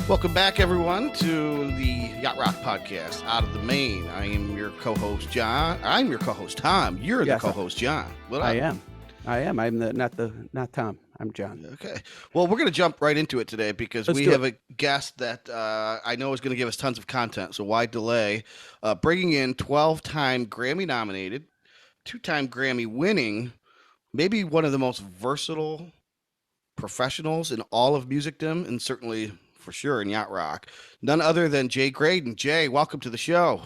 Welcome back, everyone, to the Yacht Rock podcast out of the Maine. I am your co-host, John. I'm your co-host, Tom. You're the co-host, John. What up? I am. I'm not Tom. I'm John. Okay. Well, we're going to jump right into it today because we have a guest that I know is going to give us tons of content. So why delay? Bringing in 12-time Grammy nominated, 2-time Grammy winning, maybe one of the most versatile professionals in all of musicdom, and certainly for sure in yacht rock, none other than Jay Graydon. Jay, welcome to the show.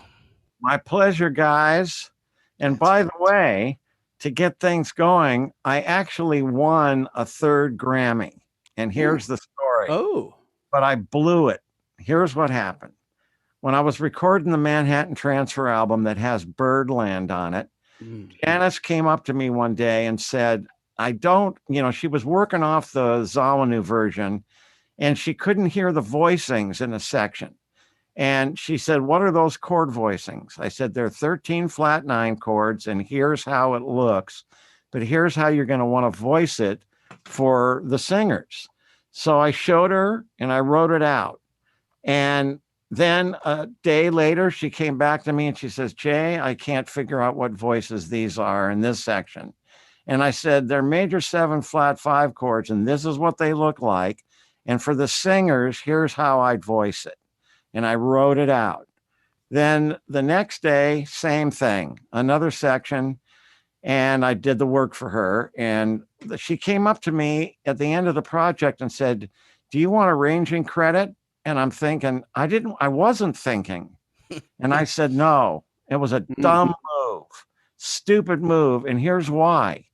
My pleasure, guys. And by the way, to get things going, I actually won a 3rd Grammy. And here's the story. Oh. But I blew it. Here's what happened. When I was recording the Manhattan Transfer album that has Birdland on it, Janice came up to me one day and said, she was working off the Zawanu version, and she couldn't hear the voicings in a section. And she said, what are those chord voicings? I said, they're 13 flat 9 chords, and here's how it looks. But here's how you're going to want to voice it for the singers. So I showed her, and I wrote it out. And then a day later, she came back to me, and she says, Jay, I can't figure out what voices these are in this section. And I said, they're major 7 flat 5 chords, and this is what they look like. And for the singers, here's how I'd voice it. And I wrote it out. Then the next day, same thing, another section. And I did the work for her. And she came up to me at the end of the project and said, do you want arranging credit? And I'm thinking, I wasn't thinking. And I said, no, it was a dumb move, stupid move. And here's why.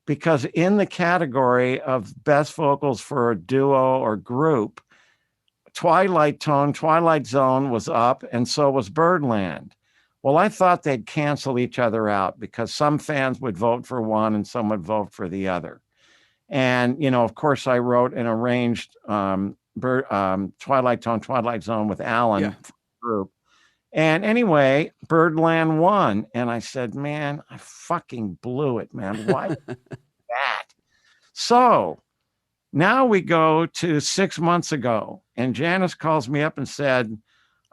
Because in the category of best vocals for a duo or group, Twilight Zone was up, and so was Birdland. Well, I thought they'd cancel each other out because some fans would vote for one and some would vote for the other. And, of course, I wrote and arranged Twilight Zone with Alan for the group. And anyway, Birdland won. And I said, man, I fucking blew it, man. Why that? So now we go to 6 months ago, and Janice calls me up and said,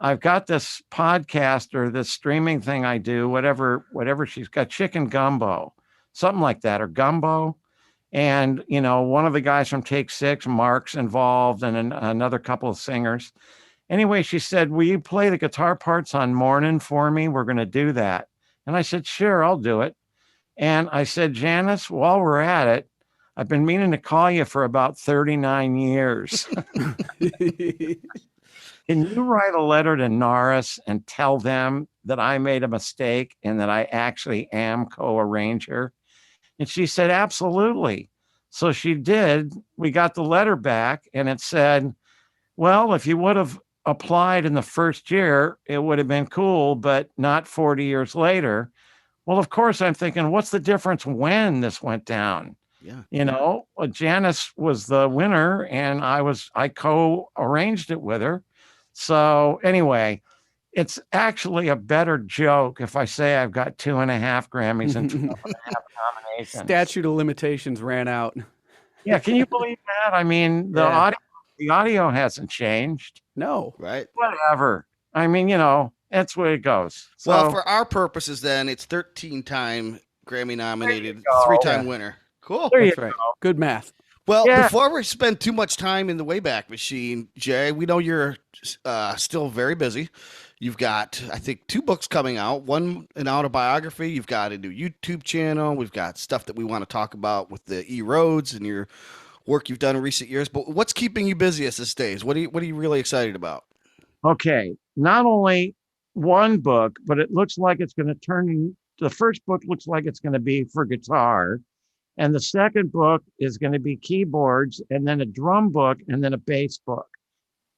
I've got this podcast or this streaming thing I do, whatever she's got, Chicken Gumbo, something like that, or Gumbo. And, one of the guys from Take 6, Mark's involved, and another couple of singers. Anyway, she said, will you play the guitar parts on Morning for me? We're going to do that. And I said, sure, I'll do it. And I said, Janice, while we're at it, I've been meaning to call you for about 39 years. Can you write a letter to Norris and tell them that I made a mistake and that I actually am co-arranger? And she said, absolutely. So she did. We got the letter back, and it said, well, if you would have applied in the first year, it would have been cool, but not 40 years later. Well, of course, I'm thinking, what's the difference when this went down? Yeah. Janice was the winner, and I co-arranged it with her. So anyway, it's actually a better joke if I say I've got 2.5 Grammys and 12.5 nominations. Statute of limitations ran out. Yeah, can you believe that? I mean, the audio hasn't changed. No. Right. Whatever. I mean, that's where it goes. So, well, for our purposes, then, it's 13-time Grammy nominated, 3-time winner. Cool. There That's you right. go. Good math. Well, before we spend too much time in the Wayback Machine, Jay, we know you're still very busy. You've got, I think, 2 books coming out, one an autobiography. You've got a new YouTube channel. We've got stuff that we want to talk about with the E-Rhodes and your work you've done in recent years. But what's keeping you busiest these days? What are you really excited about? Okay, not only one book, but it looks like it's going to turn. The first book looks like it's going to be for guitar. And the second book is going to be keyboards, and then a drum book, and then a bass book.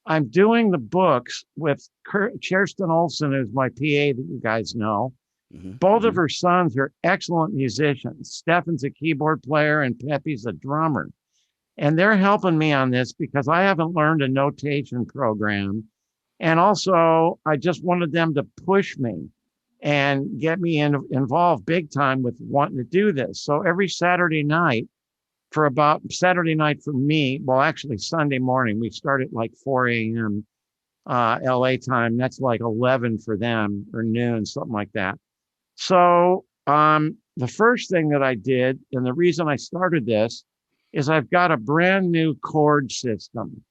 I'm doing the books with Kirsten Olsen, who's my PA that you guys know. Mm-hmm. Both of her sons are excellent musicians. Stefan's a keyboard player, and Pepe's a drummer. And they're helping me on this because I haven't learned a notation program. And also, I just wanted them to push me and get me involved big time with wanting to do this. So every Saturday night for me, well, actually Sunday morning, we start at like 4 a.m. LA time. That's like 11 for them, or noon, something like that. So the first thing that I did, and the reason I started this, is I've got a brand new chord system.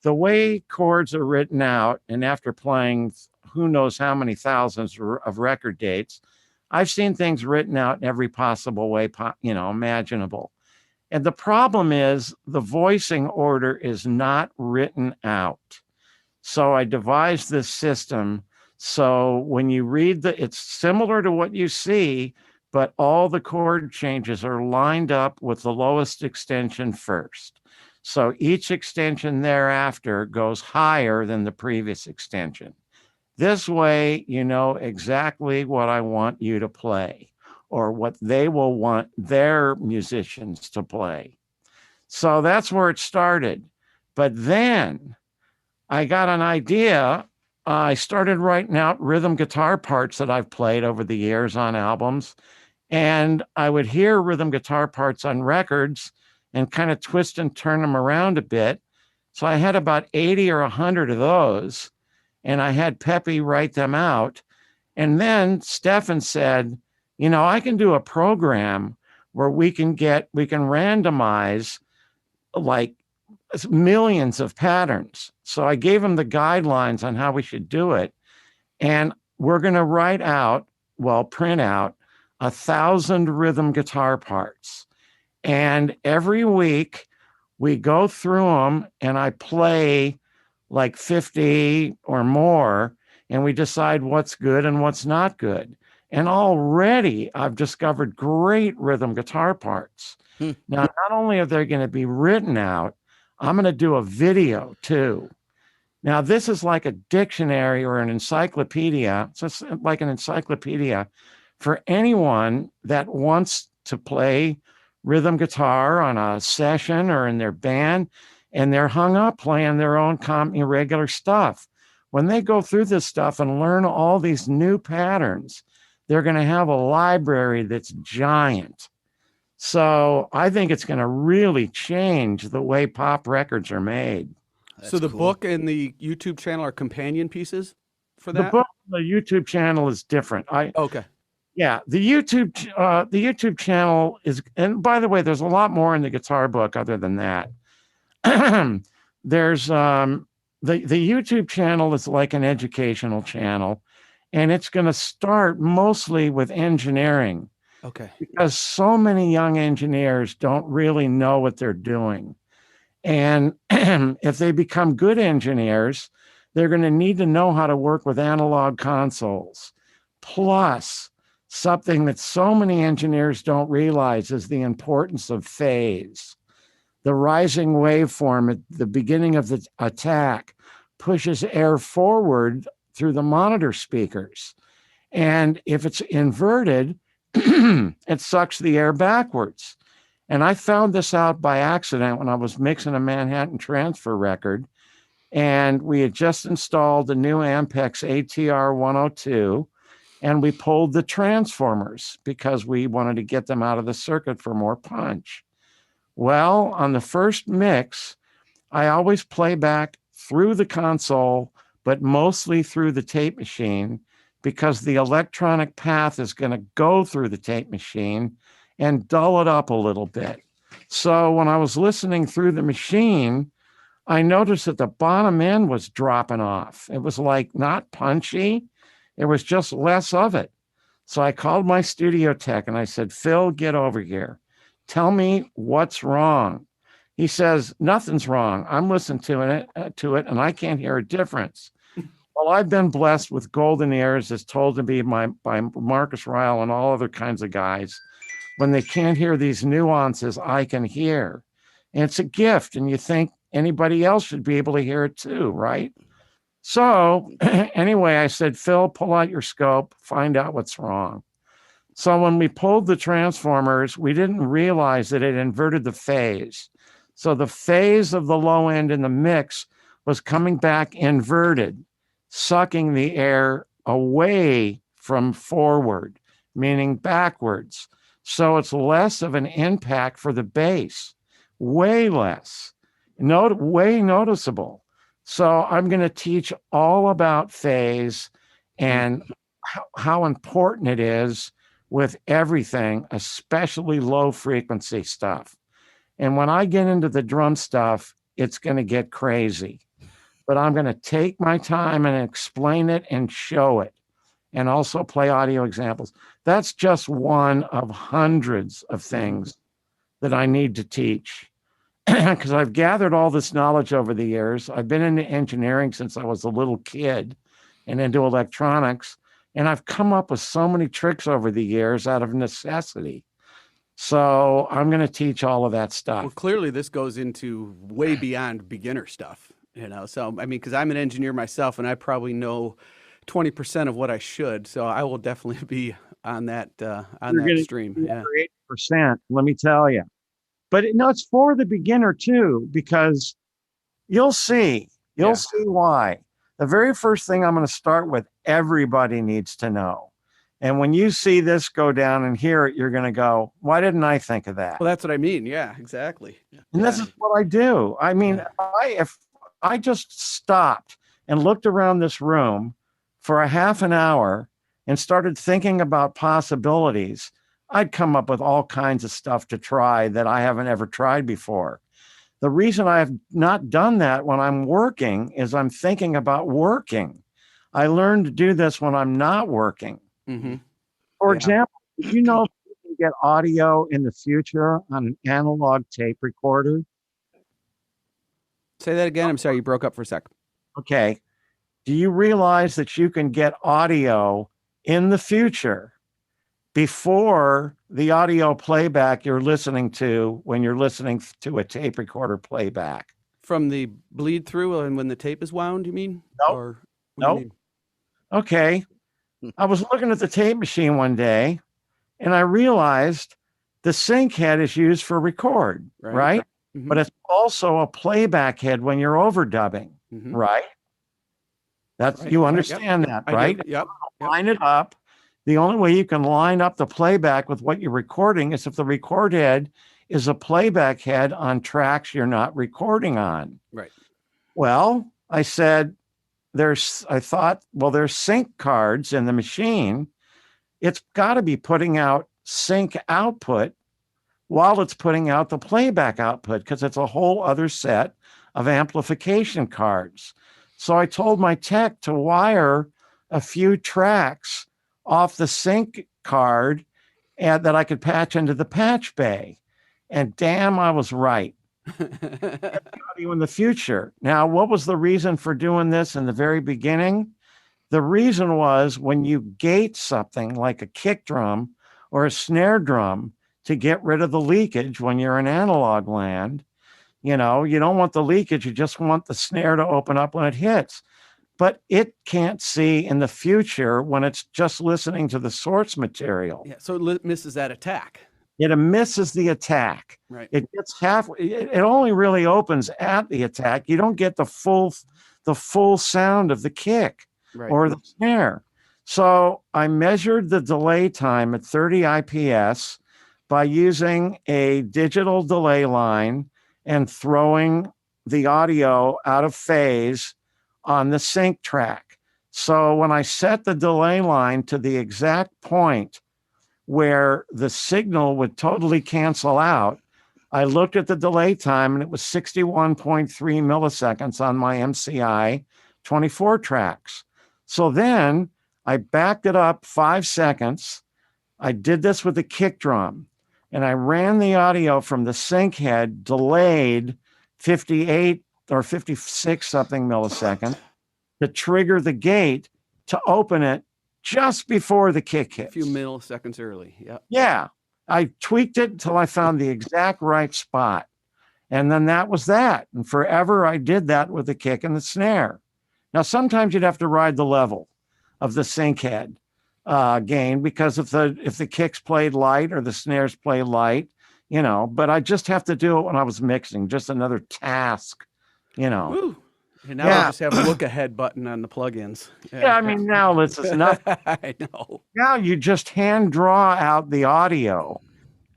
The way chords are written out, and after playing who knows how many thousands of record dates, I've seen things written out in every possible way, imaginable. And the problem is the voicing order is not written out. So I devised this system. So when you read it's similar to what you see, but all the chord changes are lined up with the lowest extension first. So each extension thereafter goes higher than the previous extension. This way, you know exactly what I want you to play, or what they will want their musicians to play. So that's where it started. But then I got an idea. I started writing out rhythm guitar parts that I've played over the years on albums. And I would hear rhythm guitar parts on records and kind of twist and turn them around a bit. So I had about 80 or 100 of those. And I had Pepe write them out. And then Stefan said, you know, I can do a program where we can randomize like millions of patterns. So I gave him the guidelines on how we should do it. And we're going to print out 1,000 rhythm guitar parts. And every week we go through them and I play like 50 or more, and we decide what's good and what's not good. And already I've discovered great rhythm guitar parts. Now, not only are they going to be written out, I'm going to do a video too. Now, this is like a dictionary or an encyclopedia. So it's like an encyclopedia for anyone that wants to play rhythm guitar on a session or in their band, and they're hung up playing their own regular stuff. When they go through this stuff and learn all these new patterns, they're going to have a library that's giant. So I think it's going to really change the way pop records are made. So the book and the YouTube channel are companion pieces for that? The book, the YouTube channel is different. Okay. Yeah, the YouTube channel is, and by the way, there's a lot more in the guitar book other than that. There's the YouTube channel is like an educational channel, and it's going to start mostly with engineering. Okay. Because so many young engineers don't really know what they're doing. And if they become good engineers, they're going to need to know how to work with analog consoles. Plus, something that so many engineers don't realize is the importance of phase. The rising waveform at the beginning of the attack pushes air forward through the monitor speakers. And if it's inverted, it sucks the air backwards. And I found this out by accident when I was mixing a Manhattan Transfer record. And we had just installed the new Ampex ATR 102. And we pulled the transformers because we wanted to get them out of the circuit for more punch. Well, on the first mix, I always play back through the console, but mostly through the tape machine, because the electronic path is going to go through the tape machine and dull it up a little bit. So when I was listening through the machine, I noticed that the bottom end was dropping off. It was like not punchy. It was just less of it. So I called my studio tech and I said, Phil, get over here. Tell me what's wrong. He says, nothing's wrong. I'm listening to it and I can't hear a difference. Well, I've been blessed with golden ears, as told to me by Marcus Ryle and all other kinds of guys. When they can't hear these nuances, I can hear. And it's a gift, and you think anybody else should be able to hear it too, right? So anyway, I said, Phil, pull out your scope, find out what's wrong. So when we pulled the transformers, we didn't realize that it inverted the phase. So the phase of the low end in the mix was coming back inverted, sucking the air away from forward, meaning backwards. So it's less of an impact for the bass, way less, way noticeable. So I'm going to teach all about phase and how important it is with everything, especially low frequency stuff. And when I get into the drum stuff, it's going to get crazy. But I'm going to take my time and explain it and show it, and also play audio examples. That's just one of hundreds of things that I need to teach, because I've gathered all this knowledge over the years. I've been into engineering since I was a little kid and into electronics, and I've come up with so many tricks over the years out of necessity. So I'm going to teach all of that stuff. Well, clearly this goes into way beyond beginner stuff, So, I mean, because I'm an engineer myself, and I probably know 20% of what I should. So I will definitely be on that stream. Yeah. 8%, let me tell you. But it's for the beginner too, because you'll see why. The very first thing I'm going to start with, everybody needs to know. And when you see this go down and hear it, you're going to go, why didn't I think of that? Well, that's what I mean. Yeah, exactly. And this is what I do. I mean, if I just stopped and looked around this room for a half an hour and started thinking about possibilities, I'd come up with all kinds of stuff to try that I haven't ever tried before. The reason I have not done that when I'm working is I'm thinking about working. I learned to do this when I'm not working. Mm-hmm. For example, did you know you can get audio in the future on an analog tape recorder? Say that again. I'm sorry, you broke up for a sec. Okay. Do you realize that you can get audio in the future before the audio playback you're listening to when you're listening to a tape recorder playback? From the bleed through and when the tape is wound, you mean? Nope. Nope. Okay. I was looking at the tape machine one day and I realized the sync head is used for record, right? Mm-hmm. But it's also a playback head when you're overdubbing, right? You understand that, right? Yep. Line it up. The only way you can line up the playback with what you're recording is if the record head is a playback head on tracks you're not recording on. Right. Well, I said, there's sync cards in the machine. It's got to be putting out sync output while it's putting out the playback output, because it's a whole other set of amplification cards. So I told my tech to wire a few tracks off the sync card and that I could patch into the patch bay. And damn, I was right. In the future. Now, what was the reason for doing this in the very beginning? The reason was when you gate something like a kick drum or a snare drum to get rid of the leakage when you're in analog land, you don't want the leakage. You just want the snare to open up when it hits. But it can't see in the future when it's just listening to the source material. Yeah, so it misses that attack. It misses the attack. Right. It gets it only really opens at the attack. You don't get the full sound of the kick or the snare. So I measured the delay time at 30 IPS by using a digital delay line and throwing the audio out of phase on the sync track. So when I set the delay line to the exact point where the signal would totally cancel out, I looked at the delay time and it was 61.3 milliseconds on my MCI 24 tracks. So then I backed it up 5 seconds. I did this with the kick drum and I ran the audio from the sync head delayed 58 or 56 something milliseconds to trigger the gate to open it just before the kick hits. A few milliseconds early. Yeah. Yeah. I tweaked it until I found the exact right spot. And then that was that. And forever I did that with the kick and the snare. Now, sometimes you'd have to ride the level of the sync head gain, because if the kicks played light or the snares play light, but I just have to do it when I was mixing, just another task, Woo. And now I just have a look ahead button on the plugins. Yeah, I mean, now this is nothing. I know. Now you just hand draw out the audio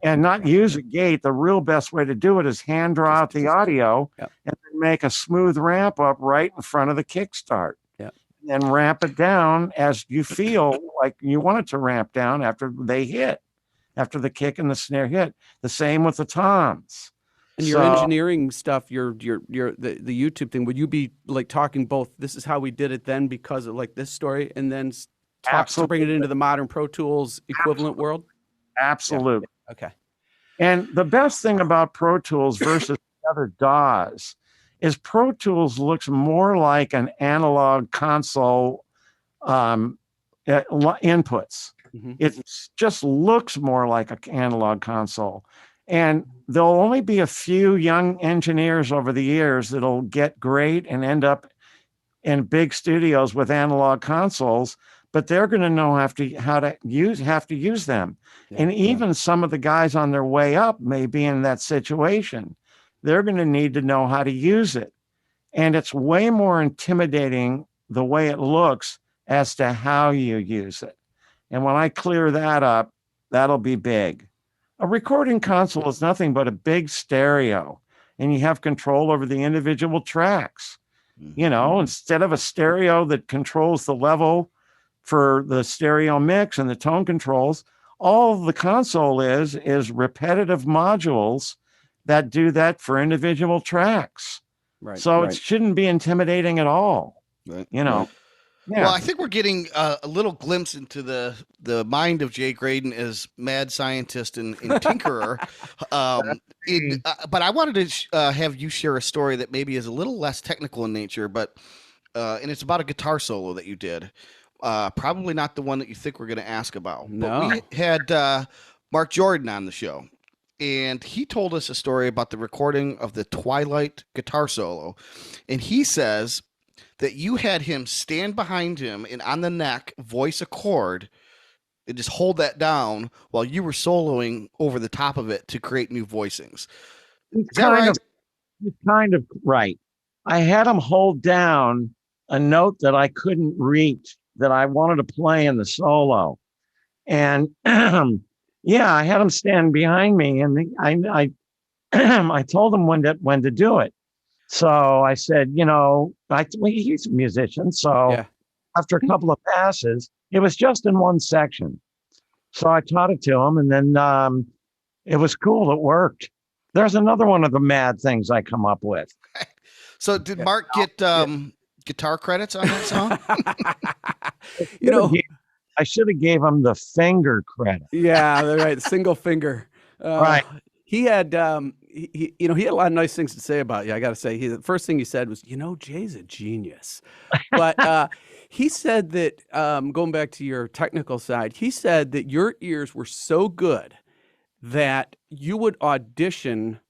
and not use a gate. The real best way to do it is hand draw out the audio and then make a smooth ramp up right in front of the kickstart. Yeah. And ramp it down as you feel like you want it to ramp down after they hit, after the kick and the snare hit. The same with the toms. And your engineering stuff, the YouTube thing, would you be like talking both, this is how we did it then because of like this story, and then talk to bring it into the modern Pro Tools equivalent world? Absolutely. Yeah. Okay. And the best thing about Pro Tools versus the other DAWs is Pro Tools looks more like an analog console inputs. It just looks more like an analog console. And there'll only be a few young engineers over the years that'll get great and end up in big studios with analog consoles, but they're going to know have to use them. Yeah, and even some of the guys on their way up may be in that situation. They're going to need to know how to use it. And it's way more intimidating the way it looks as to how you use it. And when I clear that up, that'll be big. A recording console is nothing but a big stereo, and you have control over the individual tracks. You know, instead of a stereo that controls the level for the stereo mix and the tone controls, all the console is repetitive modules that do that for individual tracks. Right. So it shouldn't be intimidating at all. Right. You know. Yeah. Well, I think we're getting a little glimpse into the mind of Jay Graydon as mad scientist and tinkerer. But I wanted to have you share a story that maybe is a little less technical in nature, but and it's about a guitar solo that you did. Probably not the one that you think we're going to ask about. No. But we had Mark Jordan on the show, and he told us a story about the recording of the Twilight guitar solo, and he says that you had him stand behind him and on the neck voice a chord and just hold that down while you were soloing over the top of it to create new voicings. Is that right? He's kind of right. I had him hold down a note that I couldn't reach that I wanted to play in the solo. And yeah, I had him stand behind me, and I I told him when to do it. So I said, you know, he's a musician. So after a couple of passes, it was just in one section. So I taught it to him, and then it was cool. It worked. There's another one of the mad things I come up with. So did Mark get guitar credits on that song? You know, I should have gave him the finger credit. Yeah, right. Single finger. Right. He had, he had a lot of nice things to say about you. I got to say, the first thing he said was, you know, Jay's a genius. But he said that, going back to your technical side, he said that your ears were so good that you would audition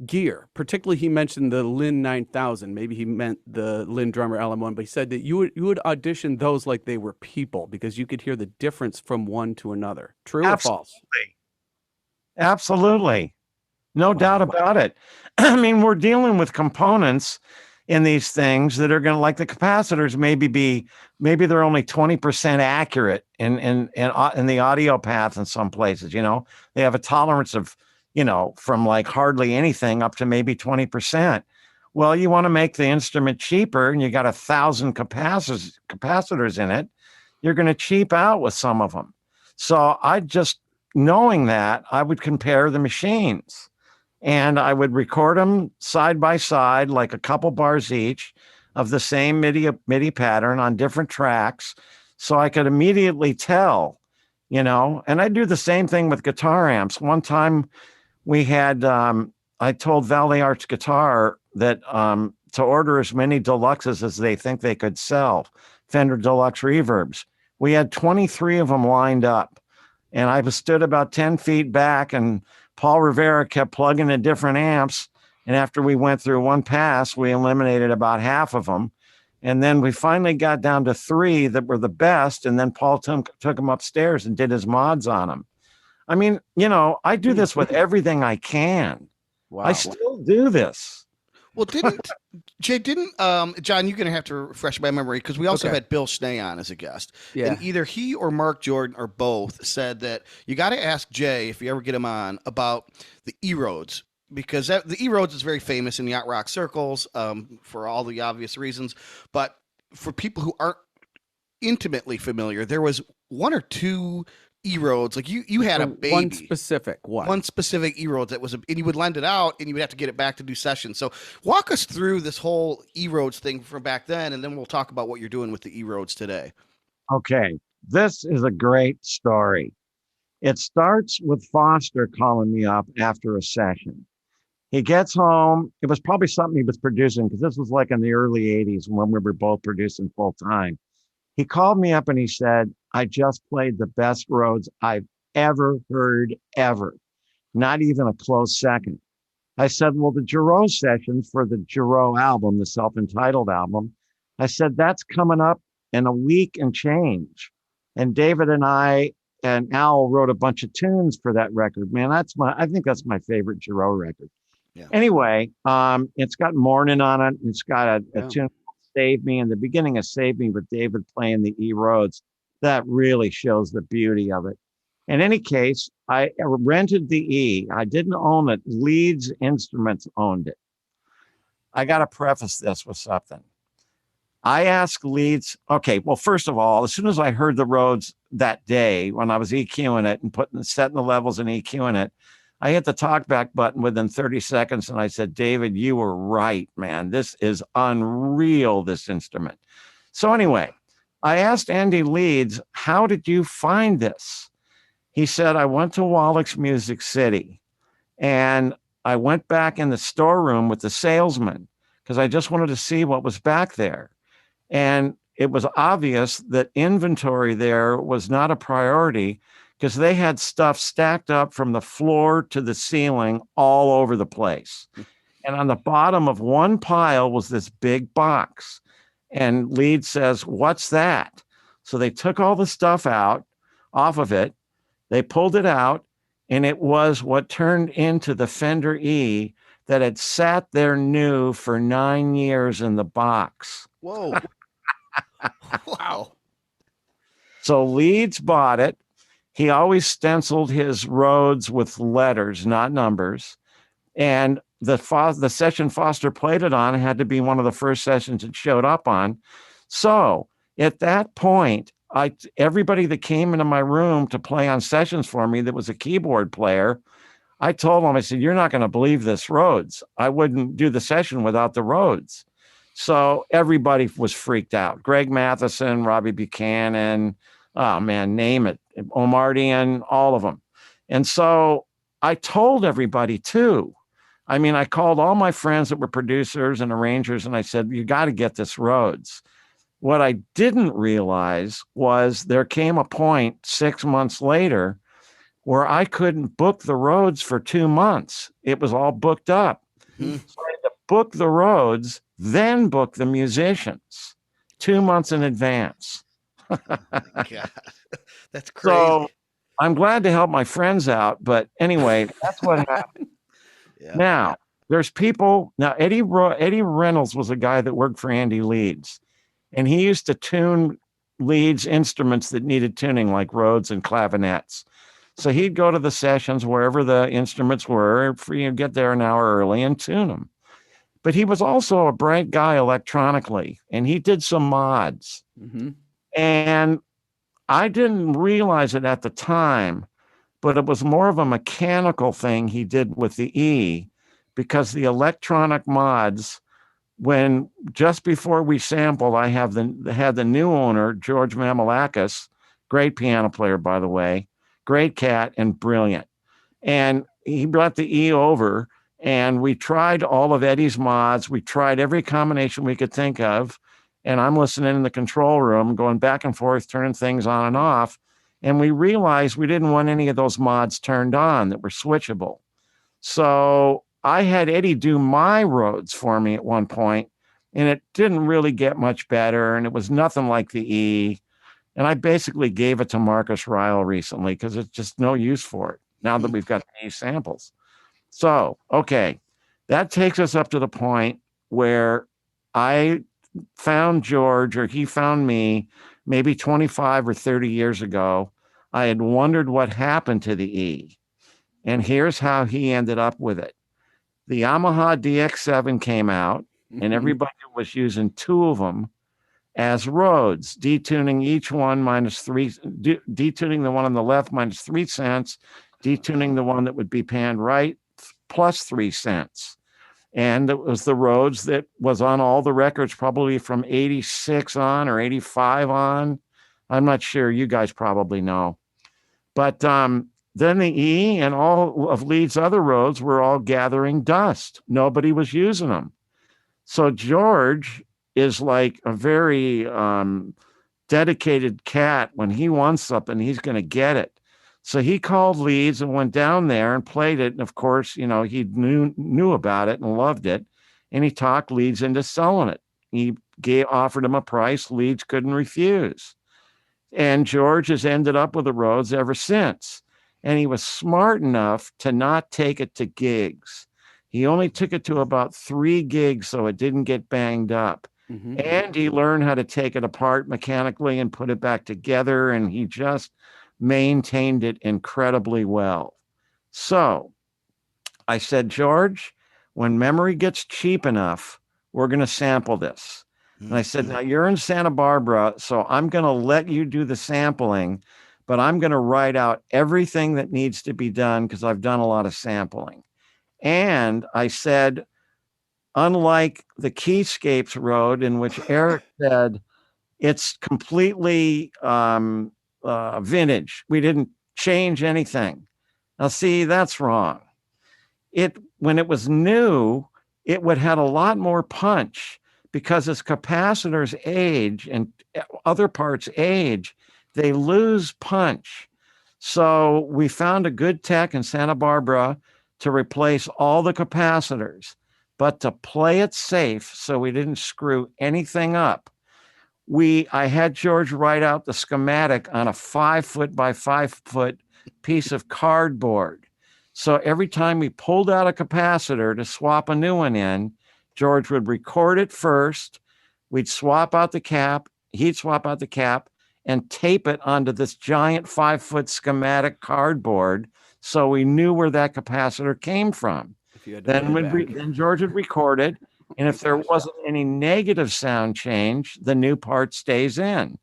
gear. Particularly, he mentioned the Lin 9000. Maybe he meant the Lin Drummer LM1, but he said that you would audition those like they were people because you could hear the difference from one to another. True or false? Absolutely. No doubt about it. I mean, we're dealing with components in these things that are going to, like the capacitors, maybe they're only 20% accurate in the audio path in some places. You know, they have a tolerance of, you know, from like hardly anything up to maybe 20%. Well, you want to make the instrument cheaper, and you got 1,000 capacitors in it. You're going to cheap out with some of them. So knowing that, I would compare the machines, and I would record them side by side, like a couple bars each of the same MIDI pattern on different tracks. So I could immediately tell, you know, and I do the same thing with guitar amps. One time we had, I told Valley Arts Guitar that to order as many deluxes as they think they could sell, Fender Deluxe reverbs. We had 23 of them lined up. And I stood about 10 feet back, and Paul Rivera kept plugging in different amps. And after we went through one pass, we eliminated about half of them. And then we finally got down to 3 that were the best. And then Paul took them upstairs and did his mods on them. I mean, you know, I do this with everything I can. Wow. I still do this. Well, Jay, John, you're going to have to refresh my memory, because we also had Bill Schnee on as a guest. Yeah. And either he or Mark Jordan or both said that you got to ask Jay, if you ever get him on, about the E-Rhodes, because the E-Rhodes is very famous in yacht rock circles for all the obvious reasons. But for people who aren't intimately familiar, there was one or two E-Rhodes. Like you had a baby. One specific E-Rhodes that was, and you would lend it out and you would have to get it back to do sessions. So walk us through this whole E-Rhodes thing from back then, and then we'll talk about what you're doing with the E-Rhodes today. Okay, this is a great story. It starts with Foster calling me up after a session. He gets home. It was probably something he was producing because this was like in the early 80s when we were both producing full time. He called me up and he said, I just played the best Rhodes I've ever heard, ever. Not even a close second. I said, well, the Giroux sessions for the Giroux album, the self-entitled album, I said, that's coming up in a week and change. And David and I and Al wrote a bunch of tunes for that record. Man, I think that's my favorite Giroux record. Yeah. Anyway, it's got Morning on it. It's got a tune called Save Me. In the beginning of Save Me with David playing the E-Rhodes. That really shows the beauty of it. In any case, I rented the E. I didn't own it. Leeds Instruments owned it. I got to preface this with something. I asked Leeds, okay, well, first of all, as soon as I heard the Rhodes that day when I was EQing it and setting the levels and EQing it, I hit the talkback button within 30 seconds and I said, David, you were right, man. This is unreal, this instrument. So anyway, I asked Andy Leeds, how did you find this? He said, I went to Wallach's Music City and I went back in the storeroom with the salesman because I just wanted to see what was back there. And it was obvious that inventory there was not a priority because they had stuff stacked up from the floor to the ceiling all over the place. And on the bottom of one pile was this big box. And Leeds says, what's that? So they took all the stuff out off of it. They pulled it out, and it was what turned into the Fender E that had sat there new for 9 years in the box. Whoa. Wow. So Leeds bought it. He always stenciled his Rhodes with letters, not numbers. And the session Foster played it on had to be one of the first sessions it showed up on. So at that point, everybody that came into my room to play on sessions for me that was a keyboard player, I told them, I said, you're not going to believe this Rhodes. I wouldn't do the session without the Rhodes. So everybody was freaked out. Greg Matheson, Robbie Buchanan, oh man, name it. Omardian, all of them. And so I told everybody too. I mean, I called all my friends that were producers and arrangers and I said, you got to get this Rhodes. What I didn't realize was there came a point 6 months later where I couldn't book the Rhodes for 2 months. It was all booked up. Mm-hmm. So I had to book the Rhodes, then book the musicians 2 months in advance. God, that's crazy. So I'm glad to help my friends out. But anyway, that's what happened. Yeah. Now, there's people. Now, Eddie Reynolds was a guy that worked for Andy Leeds. And he used to tune Leeds instruments that needed tuning, like Rhodes and clavinets. So he'd go to the sessions wherever the instruments were, get there an hour early and tune them. But he was also a bright guy electronically, and he did some mods. Mm-hmm. And I didn't realize it at the time, but it was more of a mechanical thing he did with the E, because the electronic mods, when just before we sampled, I had the new owner, George Mamalakis, great piano player, by the way, great cat and brilliant. And he brought the E over and we tried all of Eddie's mods. We tried every combination we could think of. And I'm listening in the control room, going back and forth, turning things on and off. And we realized we didn't want any of those mods turned on that were switchable. So I had Eddie do my Rhodes for me at one point, and it didn't really get much better, and it was nothing like the E. And I basically gave it to Marcus Ryle recently because it's just no use for it now that we've got the E samples. So, okay, that takes us up to the point where I found George, or he found me, maybe 25 or 30 years ago. I had wondered what happened to the E, and here's how he ended up with it. the Yamaha DX7 came out, and everybody was using 2 of them as Rhodes, detuning each one detuning the one on the left minus 3 cents, detuning the one that would be panned right plus 3 cents. And it was the Rhodes that was on all the records, probably from 86 on or 85 on. I'm not sure. You guys probably know. But then the E and all of Lead's other Rhodes were all gathering dust. Nobody was using them. So George is like a very dedicated cat. When he wants something, he's going to get it. So he called Leeds and went down there and played it. And of course, you know, he knew about it and loved it. And he talked Leeds into selling it. He offered him a price Leeds couldn't refuse. And George has ended up with the Rhodes ever since. And he was smart enough to not take it to gigs. He only took it to about 3 gigs so it didn't get banged up. And he learned how to take it apart mechanically and put it back together. And he just maintained it incredibly well. So I said, George, when memory gets cheap enough, we're going to sample this. And I said, now you're in Santa Barbara, so I'm going to let you do the sampling, but I'm going to write out everything that needs to be done because I've done a lot of sampling. And I said, unlike the Keyscapes Road, in which Eric said it's completely vintage. We didn't change anything. Now, see, that's wrong. When it was new, it would have a lot more punch because as capacitors age and other parts age, they lose punch. So we found a good tech in Santa Barbara to replace all the capacitors, but to play it safe so we didn't screw anything up. I had George write out the schematic on a 5-foot by 5-foot piece of cardboard. So every time we pulled out a capacitor to swap a new one in, George would record it first. We'd swap out the cap. He'd swap out the cap and tape it onto this giant 5-foot schematic cardboard so we knew where that capacitor came from. Then George would record it. And if there wasn't any negative sound change, the new part stays in.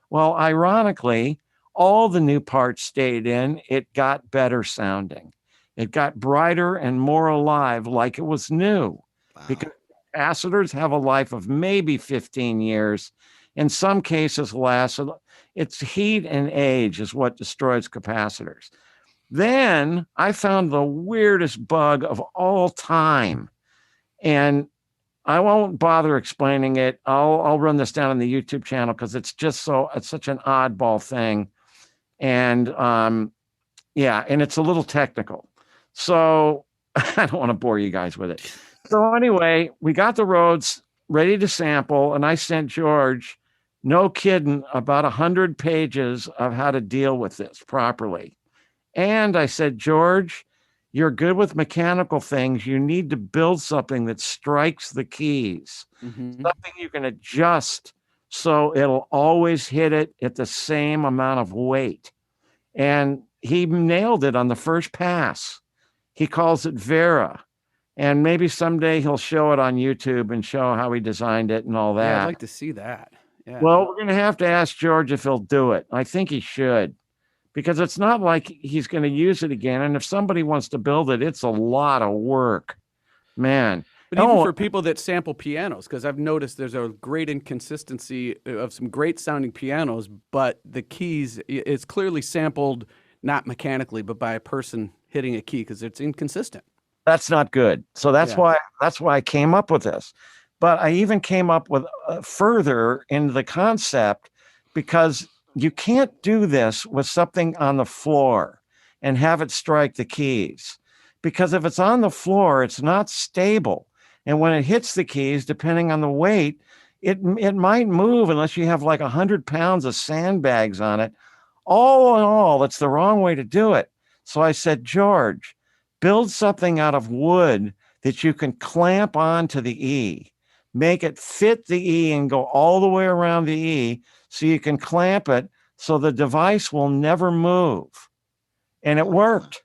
Well, ironically, all the new parts stayed in. It got better sounding. It got brighter and more alive like it was new. Wow. Because capacitors have a life of maybe 15 years. In some cases less. It's heat and age is what destroys capacitors. Then I found the weirdest bug of all time. And I won't bother explaining it. I'll run this down on the YouTube channel because it's such an oddball thing. And and it's a little technical. So I don't want to bore you guys with it. So anyway, we got the Rhodes ready to sample, and I sent George, no kidding, about 100 pages of how to deal with this properly. And I said, George, you're good with mechanical things. You need to build something that strikes the keys, something you can adjust so it'll always hit it at the same amount of weight. And he nailed it on the first pass. He calls it Vera. And maybe someday he'll show it on YouTube and show how he designed it and all that. Yeah, I'd like to see that. Yeah. Well, we're going to have to ask George if he'll do it. I think he should. Because it's not like he's going to use it again. And if somebody wants to build it, it's a lot of work, man. But even for people that sample pianos, because I've noticed there's a great inconsistency of some great sounding pianos, but the keys, it's clearly sampled, not mechanically, but by a person hitting a key because it's inconsistent. That's not good. So that's why I came up with this. But I even came up with further into the concept because you can't do this with something on the floor and have it strike the keys. Because if it's on the floor, it's not stable. And when it hits the keys, depending on the weight, it might move unless you have like 100 pounds of sandbags on it. All in all, it's the wrong way to do it. So I said, George, build something out of wood that you can clamp onto the E. Make it fit the E and go all the way around the E so you can clamp it so the device will never move. And it worked.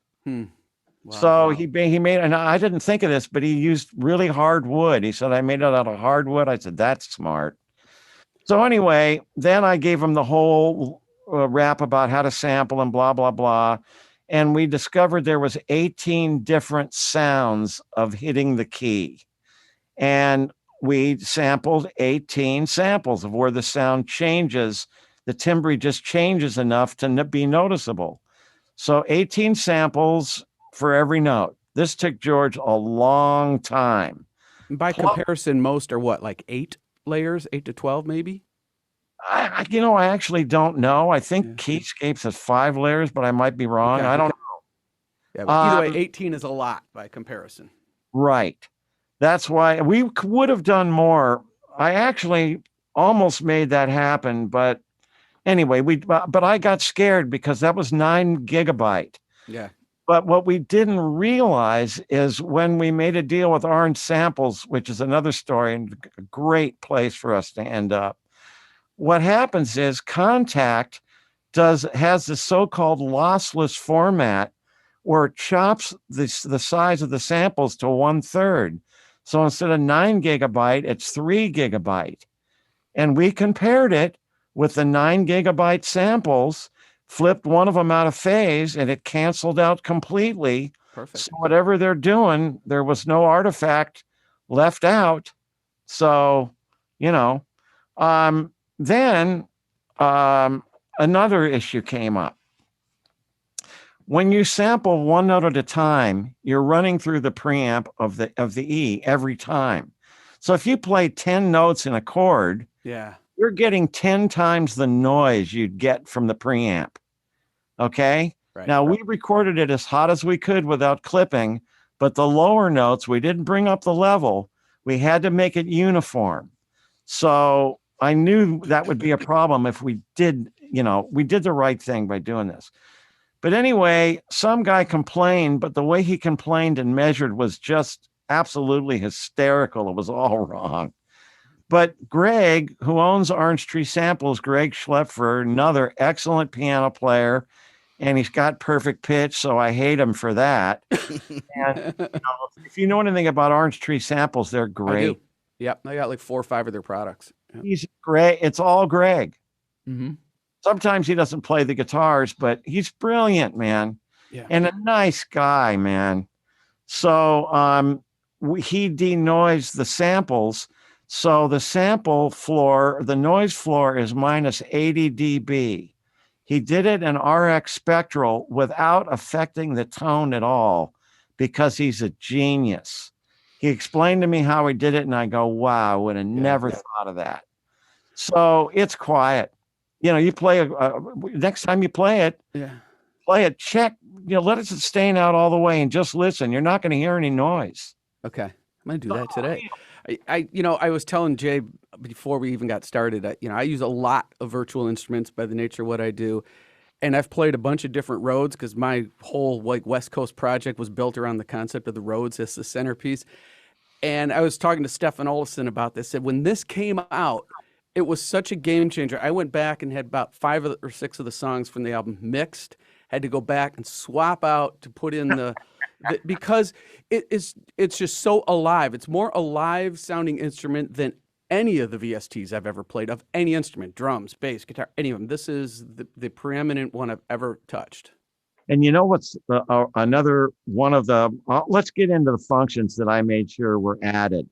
Wow. So he made, and I didn't think of this, but he used really hard wood. He said, I made it out of hardwood. I said, that's smart. So anyway, then I gave him the whole rap about how to sample and blah, blah, blah. And we discovered there was 18 different sounds of hitting the key. And we sampled 18 samples of where the sound changes. The timbre just changes enough to be noticeable. So 18 samples for every note. This took George a long time. By comparison, most are what, like 8 layers, 8 to 12, maybe? I actually don't know. I think Keyscapes has 5 layers, but I might be wrong. Okay, I don't know. Yeah, but either way, 18 is a lot by comparison. Right. That's why we would have done more. I actually almost made that happen, but anyway, but I got scared because that was 9 gigabyte. Yeah. But what we didn't realize is when we made a deal with Orange Samples, which is another story and a great place for us to end up. What happens is Contact has the so-called lossless format where it chops the size of the samples to 1/3. So instead of 9 gigabyte, it's 3 gigabyte. And we compared it with the 9 gigabyte samples, flipped one of them out of phase, and it canceled out completely. Perfect. So whatever they're doing, there was no artifact left out. So, then another issue came up. When you sample one note at a time, you're running through the preamp of the E every time. So if you play 10 notes in a chord, you're getting 10 times the noise you'd get from the preamp. Okay? Right. Now, we recorded it as hot as we could without clipping, but the lower notes, we didn't bring up the level. We had to make it uniform. So I knew that would be a problem if we did, we did the right thing by doing this. But anyway, some guy complained, but the way he complained and measured was just absolutely hysterical. It was all wrong. But Greg, who owns Orange Tree Samples, Greg Schlepfer, another excellent piano player, and he's got perfect pitch, so I hate him for that. And if you know anything about Orange Tree Samples, they're great. I do. Yep, I got like 4 or 5 of their products. Yep. He's great. It's all Greg. Mm-hmm. Sometimes he doesn't play the guitars, but he's brilliant, man. Yeah. And a nice guy, man. So he denoised the samples. So the sample floor, the noise floor is minus 80 dB. He did it in RX spectral without affecting the tone at all because he's a genius. He explained to me how he did it, and I go, wow, I would have never thought of that. So it's quiet. You play next time you play it, check, let it sustain out all the way and just listen. You're not going to hear any noise. Okay. I'm going to do that today. I was telling Jay before we even got started, I use a lot of virtual instruments by the nature of what I do. And I've played a bunch of different Rhodes because my whole West Coast project was built around the concept of the Rhodes as the centerpiece. And I was talking to Stefan Olsson about this. And when this came out, it was such a game changer. I went back and had about 5 or 6 of the songs from the album mixed, had to go back and swap out to put in because it's just so alive. It's more alive sounding instrument than any of the VSTs I've ever played of any instrument, drums, bass, guitar, any of them. This is the preeminent one I've ever touched. And you know what's another one of the, let's get into the functions that I made sure were added.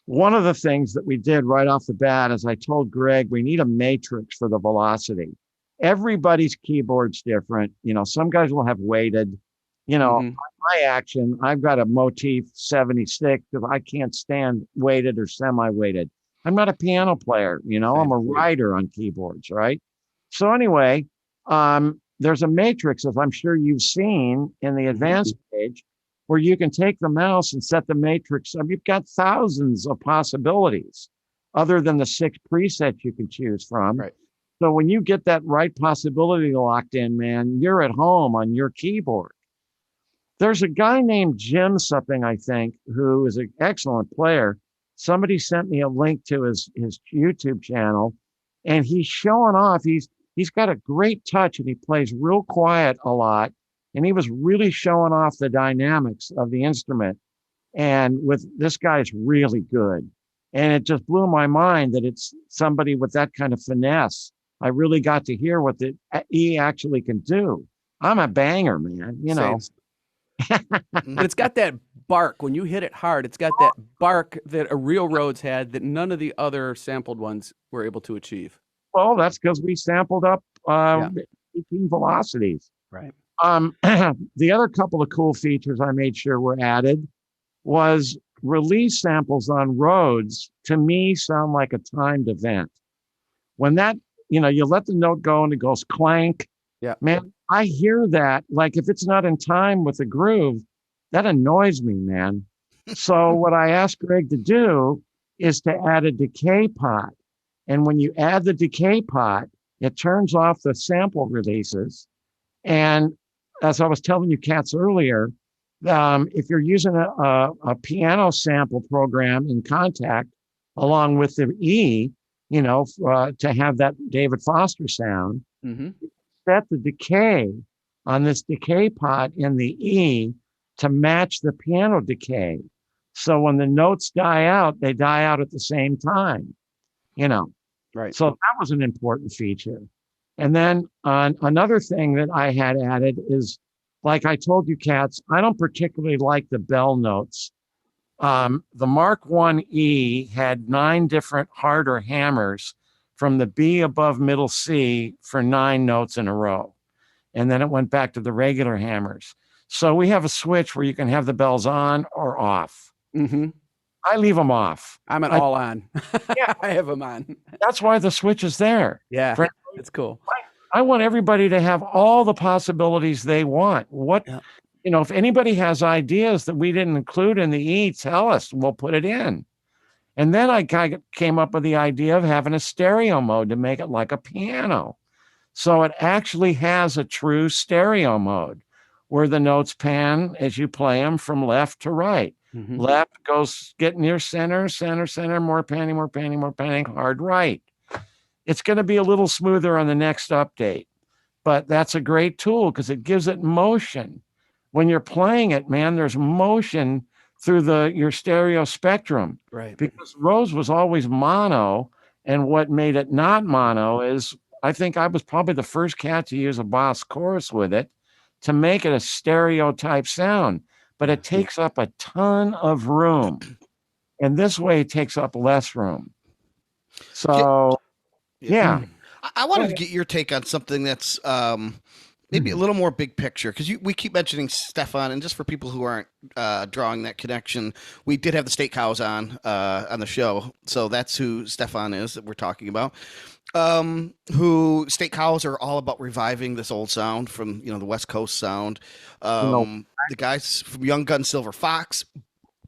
One of the things that we did right off the bat is I told Greg, we need a matrix for the velocity. Everybody's keyboard's different. Some guys will have weighted, my action, I've got a motif 76 because I can't stand weighted or semi-weighted. I'm not a piano player, I'm a writer on keyboards, right? So anyway, there's a matrix, as I'm sure you've seen in the advanced page, where you can take the mouse and set the matrix. You've got thousands of possibilities other than the 6 presets you can choose from. Right. So when you get that right possibility locked in, man, you're at home on your keyboard. There's a guy named Jim something, I think, who is an excellent player. Somebody sent me a link to his YouTube channel, and he's showing off. He's got a great touch, and he plays real quiet a lot. and he was really showing off the dynamics of the instrument. And with this guy's really good. And it just blew my mind that it's somebody with that kind of finesse. I really got to hear what the E actually can do. I'm a banger, man, you know. But it's got that bark. When you hit it hard, it's got that bark that a real Rhodes had that none of the other sampled ones were able to achieve. Well, that's because we sampled up 18 velocities. Right. The other couple of cool features I made sure were added was release samples on Rhodes, to me, sound like a timed event. When that, you know, you let the note go and it goes clank. Yeah. Man, I hear that. Like if it's not in time with the groove, that annoys me, man. So what I asked Greg to do is to add a decay pot. And when you add the decay pot, it turns off the sample releases. And as I was telling you cats earlier, if you're using a piano sample program in Contact along with the E, you know, to have that David Foster sound, set the decay on this decay pot in the E to match the piano decay. So when the notes die out, they die out at the same time, you know. Right. So that was an important feature. And then another thing that I had added is, like I told you, cats, I don't particularly like the bell notes. The Mark I E had 9 different harder hammers from the B above middle C for 9 notes in a row. And then it went back to the regular hammers. So we have a switch where you can have the bells on or off. I leave them off. I'm all on. Yeah, I have them on. That's why the switch is there. Yeah, it's cool. I want everybody to have all the possibilities they want. You know, if anybody has ideas that we didn't include in the E, tell us. We'll put it in. And then I came up with the idea of having a stereo mode to make it like a piano. So it actually has a true stereo mode where the notes pan as you play them from left to right. Left goes get near center, center, center, more panning, more panning, more panning, hard right. It's going to be a little smoother on the next update, but that's a great tool because it gives it motion. When you're playing it, man, there's motion through your stereo spectrum. Right. Because Rhodes was always mono, and what made it not mono is I think I was probably the first cat to use a Boss chorus with it to make it a stereo type sound, but it takes up a ton of room. And this way it takes up less room. So, yeah. I wanted to get your take on something that's maybe a little more big picture, because we keep mentioning Stefan, and just for people who aren't drawing that connection, we did have the State Cows on the show, so that's who Stefan is that we're talking about. Who State Cows are all about reviving this old sound from the West Coast sound. The guys from Young Gun Silver Fox,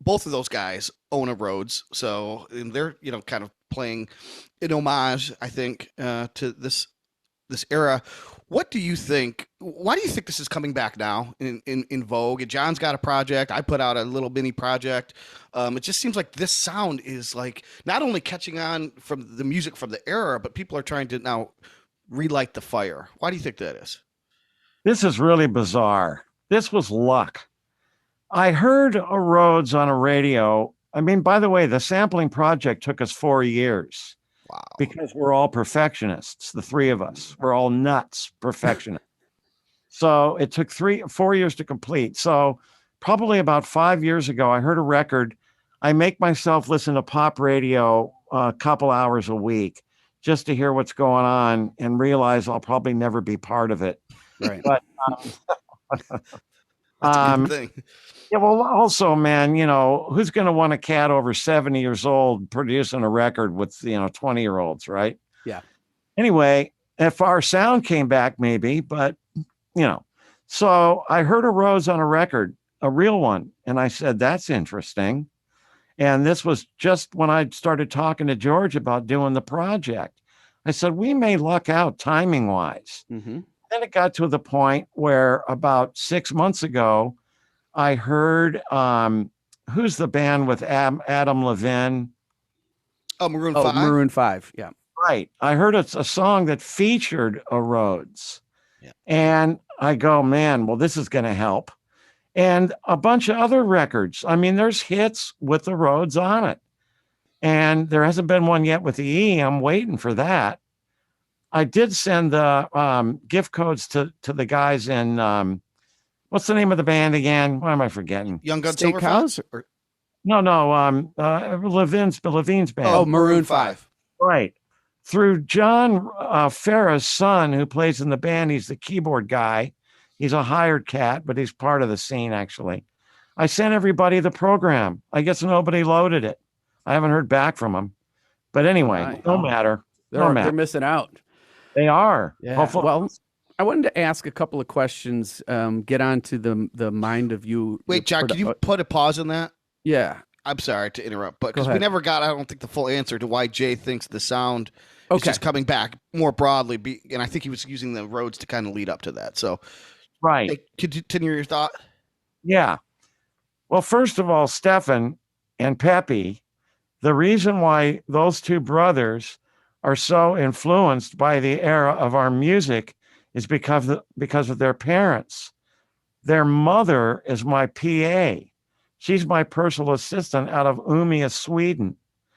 both of those guys own a Rhodes, so they're kind of playing an homage, I think, to this era. What do you think? Why do you think this is coming back now in vogue? And John's got a project. I put out a little mini project. It just seems like this sound is like not only catching on from the music from the era, but people are trying to now relight the fire. Why do you think that is? This is really bizarre. This was luck. I heard a Rhodes on a radio. I mean, by the way, the sampling project took us 4 years. Wow. Because we're all perfectionists, the 3 of us. We're all nuts perfectionists. So it took 4 years to complete. So probably about 5 years ago, I heard a record. I make myself listen to pop radio a couple hours a week just to hear what's going on and realize I'll probably never be part of it. Right. But That's a good thing. yeah, well, also, man, who's going to want a cat over 70 years old producing a record with 20-year-olds, right? Yeah. Anyway, if our sound came back, maybe, but so I heard a Rhodes on a record, a real one, and I said, that's interesting. And this was just when I started talking to George about doing the project. I said, we may luck out timing wise. Then it got to the point where about 6 months ago, I heard, who's the band with Adam Levine? Oh, Maroon 5? Maroon 5, yeah. Right. I heard it's a song that featured a Rhodes. Yeah. And I go, man, well, this is going to help. And a bunch of other records. I mean, there's hits with the Rhodes on it. And there hasn't been one yet with the E. I'm waiting for that. I did send the gift codes to the guys in, what's the name of the band again? Why am I forgetting? Young Gun State Silver Cows? Fox? Or, Levine's band. Oh, Maroon 5. Right. Through John Farah's son, who plays in the band. He's the keyboard guy. He's a hired cat, but he's part of the scene, actually. I sent everybody the program. I guess nobody loaded it. I haven't heard back from them. But anyway, no matter. They're missing out. They are. Yeah. Hopefully. Well, I wanted to ask a couple of questions, get on to the mind of you. wait, Jack, can you put a pause on that? Yeah. I'm sorry to interrupt, but because we never got, I don't think, the full answer to why Jay thinks the sound is just coming back more broadly. And I think he was using the Rhodes to kind of lead up to that. So, right. Hey, could you continue your thought? Yeah. Well, first of all, Stefan and Pepe, the reason why those two brothers are so influenced by the era of our music is because of their parents. Their mother is my PA. She's my personal assistant out of Umeå, Sweden.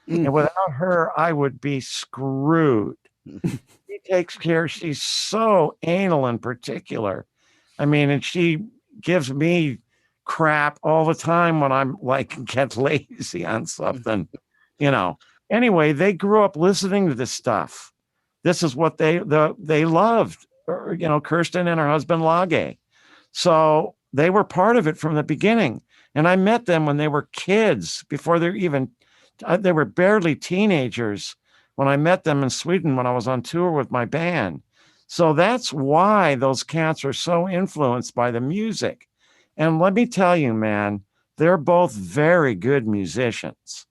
And without her, I would be screwed. She takes care. She's so anal in particular. I mean, and she gives me crap all the time when I'm like, get lazy on something, Anyway, they grew up listening to this stuff. This is what they loved, Kirsten and her husband Lage. So they were part of it from the beginning. And I met them when they were kids, before they were barely teenagers when I met them in Sweden when I was on tour with my band. So that's why those cats are so influenced by the music. And let me tell you, man, they're both very good musicians.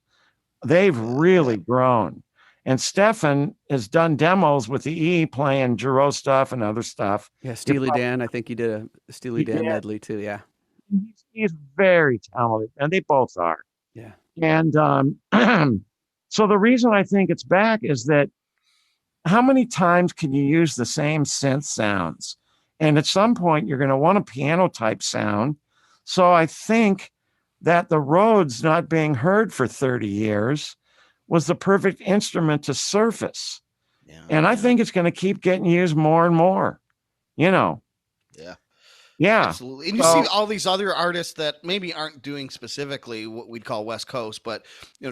They've really grown. And Stefan has done demos with the E, playing Giro stuff and other stuff. Yeah, Steely Dan. I think he did a Steely Dan medley too. Yeah. He's very talented, and they both are. Yeah. And so the reason I think it's back is that how many times can you use the same synth sounds? And at some point, you're going to want a piano type sound. So I think that the Rhodes not being heard for 30 years was the perfect instrument to surface. Yeah, and I think it's going to keep getting used more and more, Yeah. Yeah. Absolutely. And you see all these other artists that maybe aren't doing specifically what we'd call West Coast, but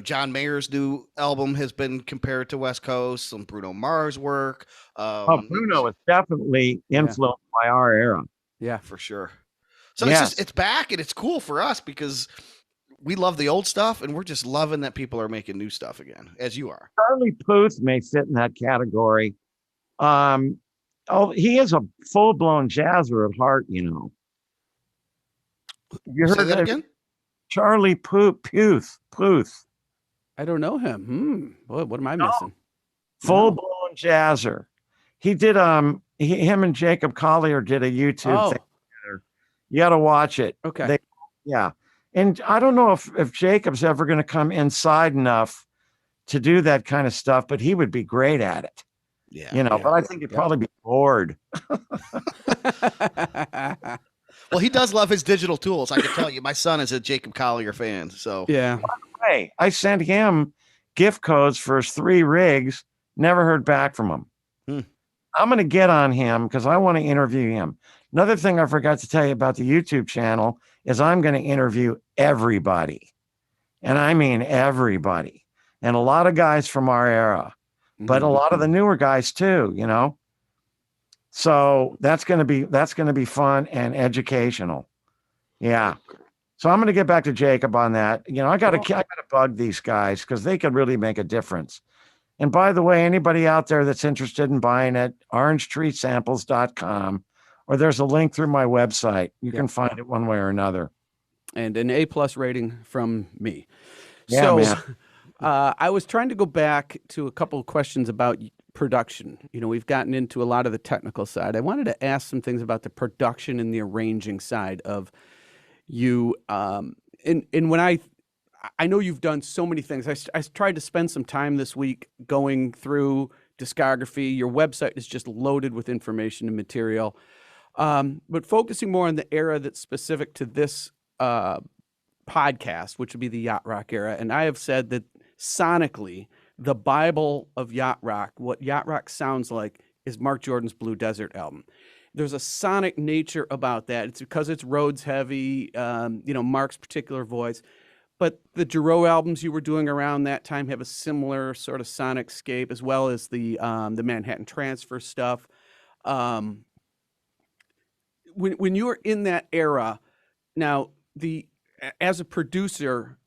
John Mayer's new album has been compared to West Coast, some Bruno Mars work. Bruno is definitely influenced by our era. Yeah, for sure. So it's back, and it's cool for us because we love the old stuff, and we're just loving that people are making new stuff again, as you are. Charlie Puth may fit in that category. He is a full-blown jazzer at heart, You heard that again? Charlie Puth. I don't know him. Boy, what am I missing? Full-blown jazzer. He did him and Jacob Collier did a YouTube thing together. You got to watch it. Okay. And I don't know if Jacob's ever going to come inside enough to do that kind of stuff, but he would be great at it. But I think he'd probably be bored. Well, he does love his digital tools. I can tell you, my son is a Jacob Collier fan. So yeah. Hey, I sent him gift codes for his 3 rigs. Never heard back from him. I'm going to get on him because I want to interview him. Another thing I forgot to tell you about the YouTube channel is I'm going to interview everybody. And I mean everybody. And a lot of guys from our era. But a lot of the newer guys too, So that's going to be fun and educational. Yeah. So I'm going to get back to Jacob on that. I got to bug these guys because they could really make a difference. And by the way, anybody out there that's interested in buying it, orangetreesamples.com, or there's a link through my website. You can find it one way or another. And an A+ rating from me. Yeah, so, man. I was trying to go back to a couple of questions about production. We've gotten into a lot of the technical side. I wanted to ask some things about the production and the arranging side of you. And when I know you've done so many things. I tried to spend some time this week going through discography. Your website is just loaded with information and material. But focusing more on the era that's specific to this podcast, which would be the yacht rock era. And I have said that sonically, the Bible of yacht rock, what yacht rock sounds like, is Mark Jordan's Blue Desert album. There's a sonic nature about that. It's because it's Rhodes heavy, Mark's particular voice. But the Giroux albums you were doing around that time have a similar sort of sonic scape, as well as the Manhattan Transfer stuff. When you were in that era, now as a producer,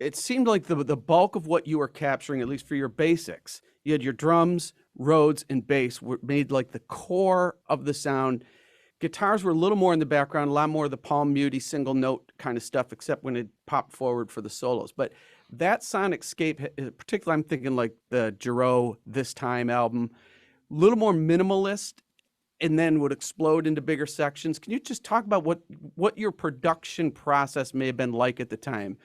it seemed like the bulk of what you were capturing, at least for your basics, you had your drums, Rhodes, and bass were made like the core of the sound. Guitars were a little more in the background, a lot more of the palm muty single note kind of stuff, except when it popped forward for the solos. But that sonic scape, particularly I'm thinking like the Giroux This Time album, a little more minimalist, and then would explode into bigger sections. Can you just talk about what your production process may have been like at the time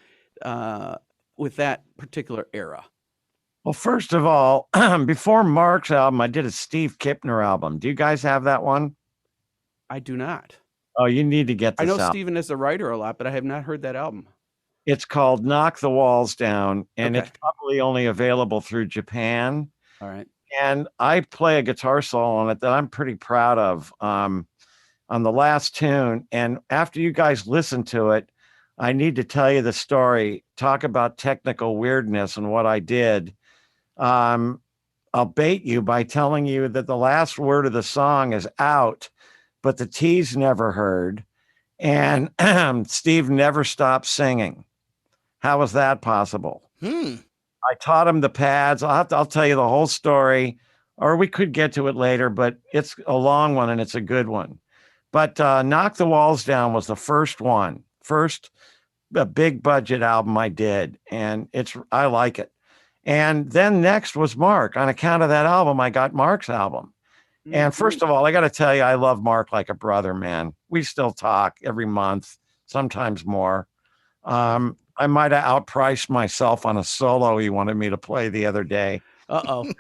with that particular era? Well, first of all, before Mark's album, I did a Steve Kipner album. Do you guys have that one? I do not. Oh, you need to get this I know out. Steven is a writer a lot, but I have not heard that album. It's called Knock the Walls Down, and Okay. it's probably only available through Japan. All right. And I play a guitar solo on it that I'm pretty proud of on the last tune. And after you guys listen to it, I need to tell you the story, talk about technical weirdness and what I did. I'll bait you by telling you that the last word of the song is out, but the T's never heard. And Steve never stopped singing. How was that possible? I taught him the pads. I'll tell you the whole story, or we could get to it later, but it's a long one and it's a good one. But Knock the Walls Down was the first a big budget album I did, and I like it. And then next was Mark. On account of that album, I got Mark's album. And first of all, I got to tell you, I love Mark like a brother, man. We still talk every month, sometimes more. I might have outpriced myself on a solo he wanted me to play the other day. Uh-oh.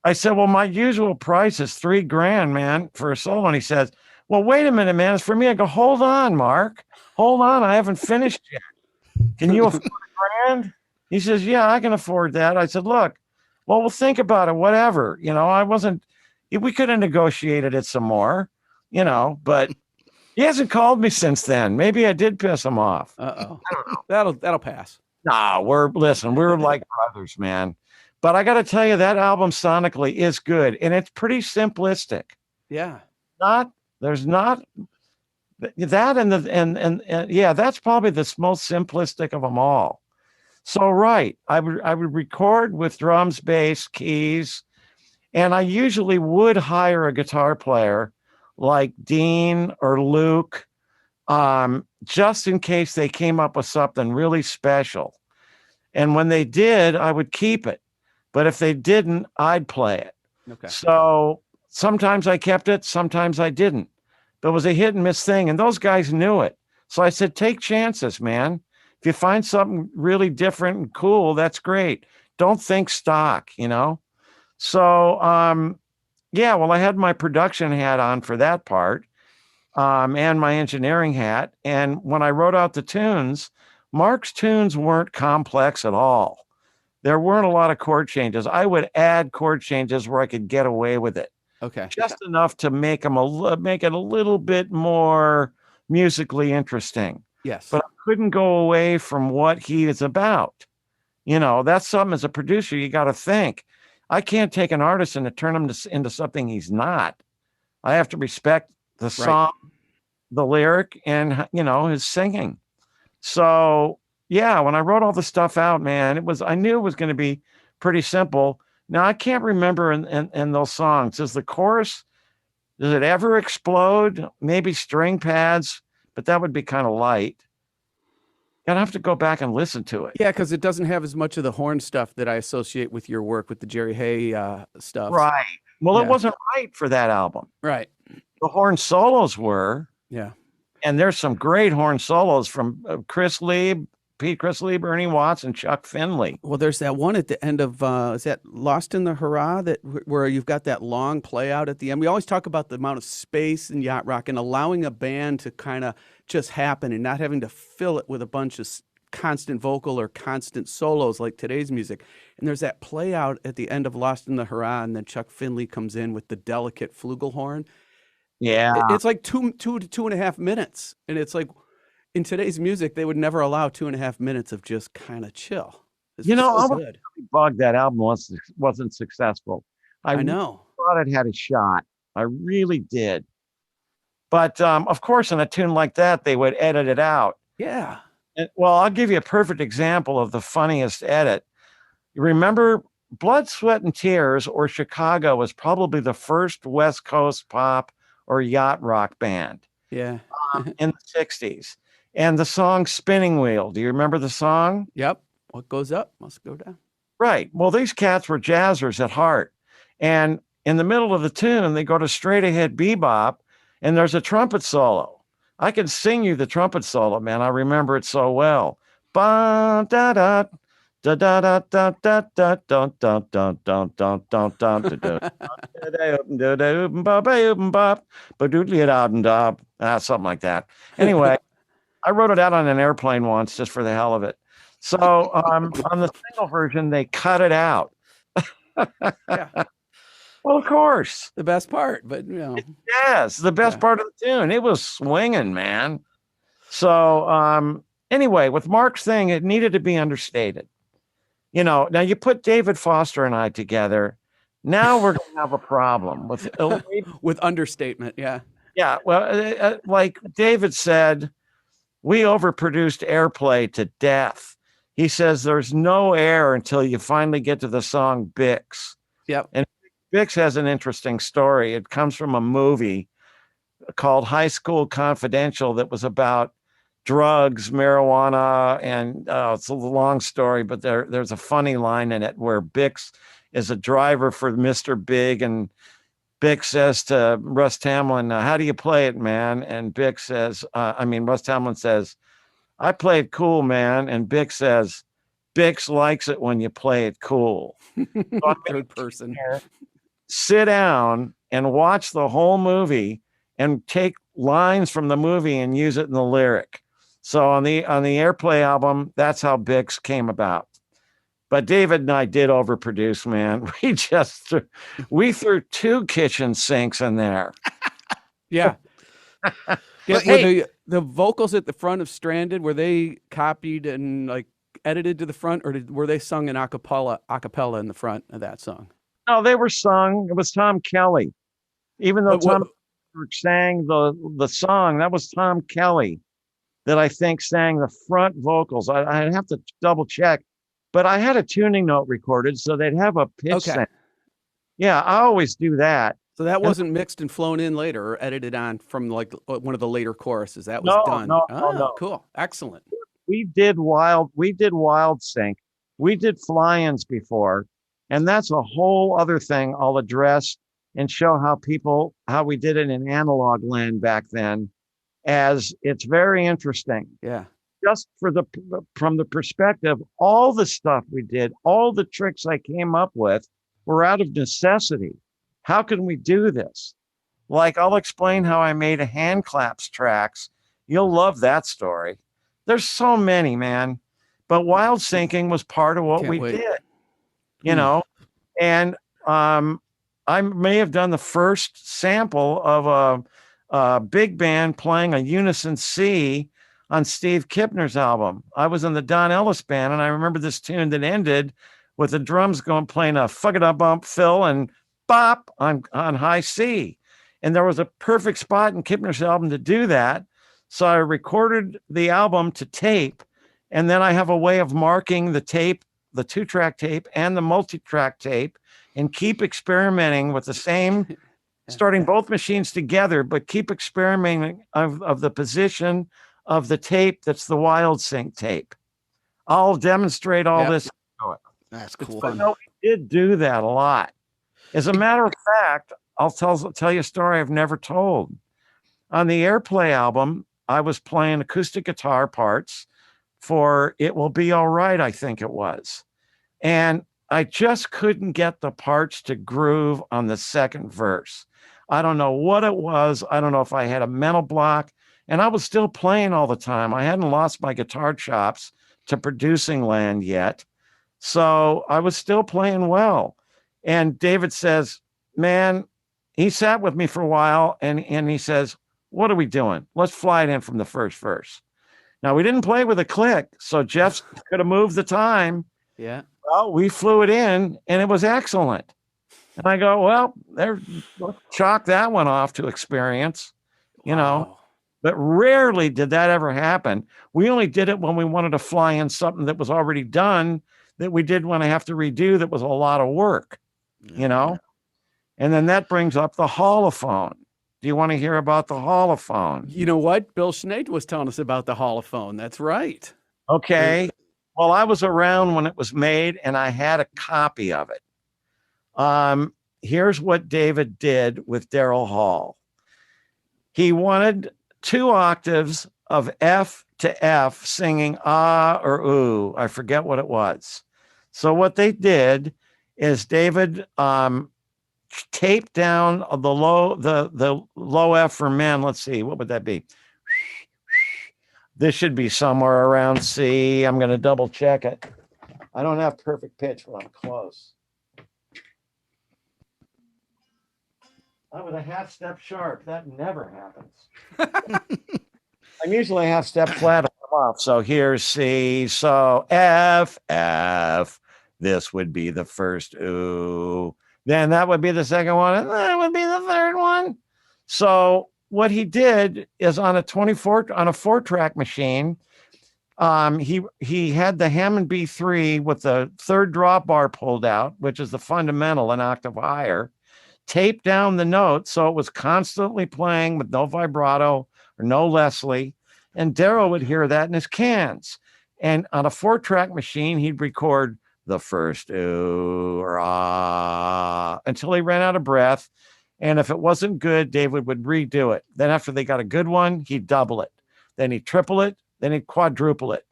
I said, well, my usual price is $3,000, man, for a solo. And he says, well, wait a minute, man. It's for me. I go, hold on, Mark. Hold on. I haven't finished yet. Can you afford $1,000? He says, yeah, I can afford that. I said, look, well, we'll think about it, whatever. We could have negotiated it some more, but he hasn't called me since then. Maybe I did piss him off. Uh-oh. That'll pass. Nah, we're like brothers, man. But I got to tell you, that album sonically is good, and it's pretty simplistic. Yeah. There's not that, and yeah, that's probably the most simplistic of them all. So, right, I would record with drums, bass, keys, and I usually would hire a guitar player like Dean or Luke, just in case they came up with something really special. And when they did, I would keep it. But if they didn't, I'd play it. Okay. So sometimes I kept it, sometimes I didn't. But it was a hit and miss thing, and those guys knew it. So I said, take chances, man. If you find something really different and cool, that's great. Don't think stock, So, yeah, well, I had my production hat on for that part, and my engineering hat. And when I wrote out the tunes, Mark's tunes weren't complex at all. There weren't a lot of chord changes. I would add chord changes where I could get away with it. Okay. Just enough to make it a little bit more musically interesting. Yes. But I couldn't go away from what he is about. That's something as a producer you got to think. I can't take an artist and turn him into something he's not. I have to respect the song, the lyric, and his singing. So yeah, when I wrote all the stuff out, man, I knew it was going to be pretty simple. Now I can't remember in those songs. Does the chorus, does it ever explode? Maybe string pads, but that would be kind of light. I'd have to go back and listen to it. Yeah, because it doesn't have as much of the horn stuff that I associate with your work with the Jerry Hay stuff. Right. Well, Yeah. It wasn't right for that album. Right. The horn solos were. Yeah. And there's some great horn solos from Chris Lieb, Pete Chrisley, Ernie Watts, and Chuck Finley. Well, there's that one at the end of is that Lost in the Hurrah, that where you've got that long play out at the end. We always talk about the amount of space in yacht rock and allowing a band to kind of just happen and not having to fill it with a bunch of constant vocal or constant solos like today's music. And there's that play out at the end of Lost in the Hurrah, and then Chuck Finley comes in with the delicate flugelhorn. Yeah. It's like two to 2.5 minutes. And it's like, in today's music, they would never allow 2.5 minutes of just kind of chill. It's I was good. really bugged that album wasn't successful. I know. Thought it had a shot. I really did. But of course, in a tune like that, they would edit it out. Yeah. And, well, I'll give you a perfect example of the funniest edit. You remember Blood, Sweat, and Tears, or Chicago, was probably the first West Coast pop or yacht rock band. Yeah. In the 60s. And the song Spinning Wheel. Do you remember the song? Yep. What goes up must go down. Right. Well, these cats were jazzers at heart. And in the middle of the tune, they go to straight ahead bebop, and there's a trumpet solo. I can sing you the trumpet solo, man. I remember it so well. Ba da da da da da da da da da da da da da da da da, something like that. Anyway, I wrote it out on an airplane once just for the hell of it. So on the single version, they cut it out. Yeah. Well, of course. The best part, but Yes, the best part of the tune. It was swinging, man. So anyway, with Mark's thing, it needed to be understated. Now you put David Foster and I together. Now we're going to have a problem with understatement. Yeah. Yeah. Well, like David said, we overproduced airplay to death. He says there's no air until you finally get to the song Bix. Yep. And Bix has an interesting story. It comes from a movie called High School Confidential that was about drugs, marijuana, and it's a long story, but there's a funny line in it where Bix is a driver for Mr. Big, and Bix says to Russ Tamlin, how do you play it, man? And Bix says, Russ Tamlin says, I play it cool, man. And Bix says, Bix likes it when you play it cool. So third person. Sit down and watch the whole movie and take lines from the movie and use it in the lyric. So on the Airplay album, that's how Bix came about. But David and I did overproduce, man. We threw 2 kitchen sinks in there. Yeah. Yeah. Hey, the vocals at the front of Stranded, were they copied and like edited to the front, or were they sung in a cappella in the front of that song? No, they were sung. It was Tom Kelly. Even though Tom sang the song, that was Tom Kelly that I think sang the front vocals. I'd have to double check, but I had a tuning note recorded, so they'd have a pitch. Okay. Yeah, I always do that. So that wasn't mixed and flown in later or edited on from like one of the later choruses. That was done. No. Cool. Excellent. We did wild sync. We did fly-ins before, and that's a whole other thing I'll address and show how we did it in analog land back then, as it's very interesting. Yeah. Just from the perspective, all the stuff we did, all the tricks I came up with were out of necessity. How can we do this? Like, I'll explain how I made a hand claps tracks. You'll love that story. There's so many, man. But wild syncing was part of what we did, and I may have done the first sample of a big band playing a unison C on Steve Kipner's album. I was in the Don Ellis band, and I remember this tune that ended with the drums playing a fugga-da-bump fill and bop on high C. And there was a perfect spot in Kipner's album to do that. So I recorded the album to tape, and then I have a way of marking the tape, the 2-track tape and the multi-track tape, and keep experimenting with the same, starting both machines together, but keep experimenting of the position of the tape that's the wild sync tape. I'll demonstrate all this. That's cool. But no, we did do that a lot. As a matter of fact, I'll tell you a story I've never told. On the Airplay album, I was playing acoustic guitar parts for It Will Be All Right, I think it was. And I just couldn't get the parts to groove on the second verse. I don't know what it was. I don't know if I had a mental block. And I was still playing all the time. I hadn't lost my guitar chops to producing land yet. So I was still playing well. And David says, man, he sat with me for a while and he says, what are we doing? Let's fly it in from the first verse. Now, we didn't play with a click, so Jeff could have moved the time. Yeah. Well, we flew it in and it was excellent. And I go, well, let's chalk that one off to experience, you know. But rarely did that ever happen. We only did it when we wanted to fly in something that was already done that we did want to have to redo that was a lot of work, you know. And then that brings up the holophone. Do you want to hear about the holophone? You know what? Bill Schneid was telling us about the holophone. That's right. Okay. Well, I was around when it was made and I had a copy of it. Here's what David did with Daryl Hall. He wanted 2 octaves of F to F singing ah or ooh. I forget what it was. So what they did is David taped down the low F for men. Let's see, what would that be? This should be somewhere around C. I'm going to double check it. I don't have perfect pitch, but I'm close. I was a half step sharp. That never happens. I'm usually a half step flat off. So here's C. So F, F. This would be the first ooh. Then that would be the second one. And that would be the third one. So what he did is on a 4-track machine, he had the Hammond B3 with the third drop bar pulled out, which is the fundamental, an octave higher, taped down the notes so it was constantly playing with no vibrato or no Leslie. And Daryl would hear that in his cans. And on a 4-track machine, he'd record the first ooh or ah until he ran out of breath. And if it wasn't good, David would redo it. Then after they got a good one, he'd double it. Then he'd triple it. Then he'd quadruple it.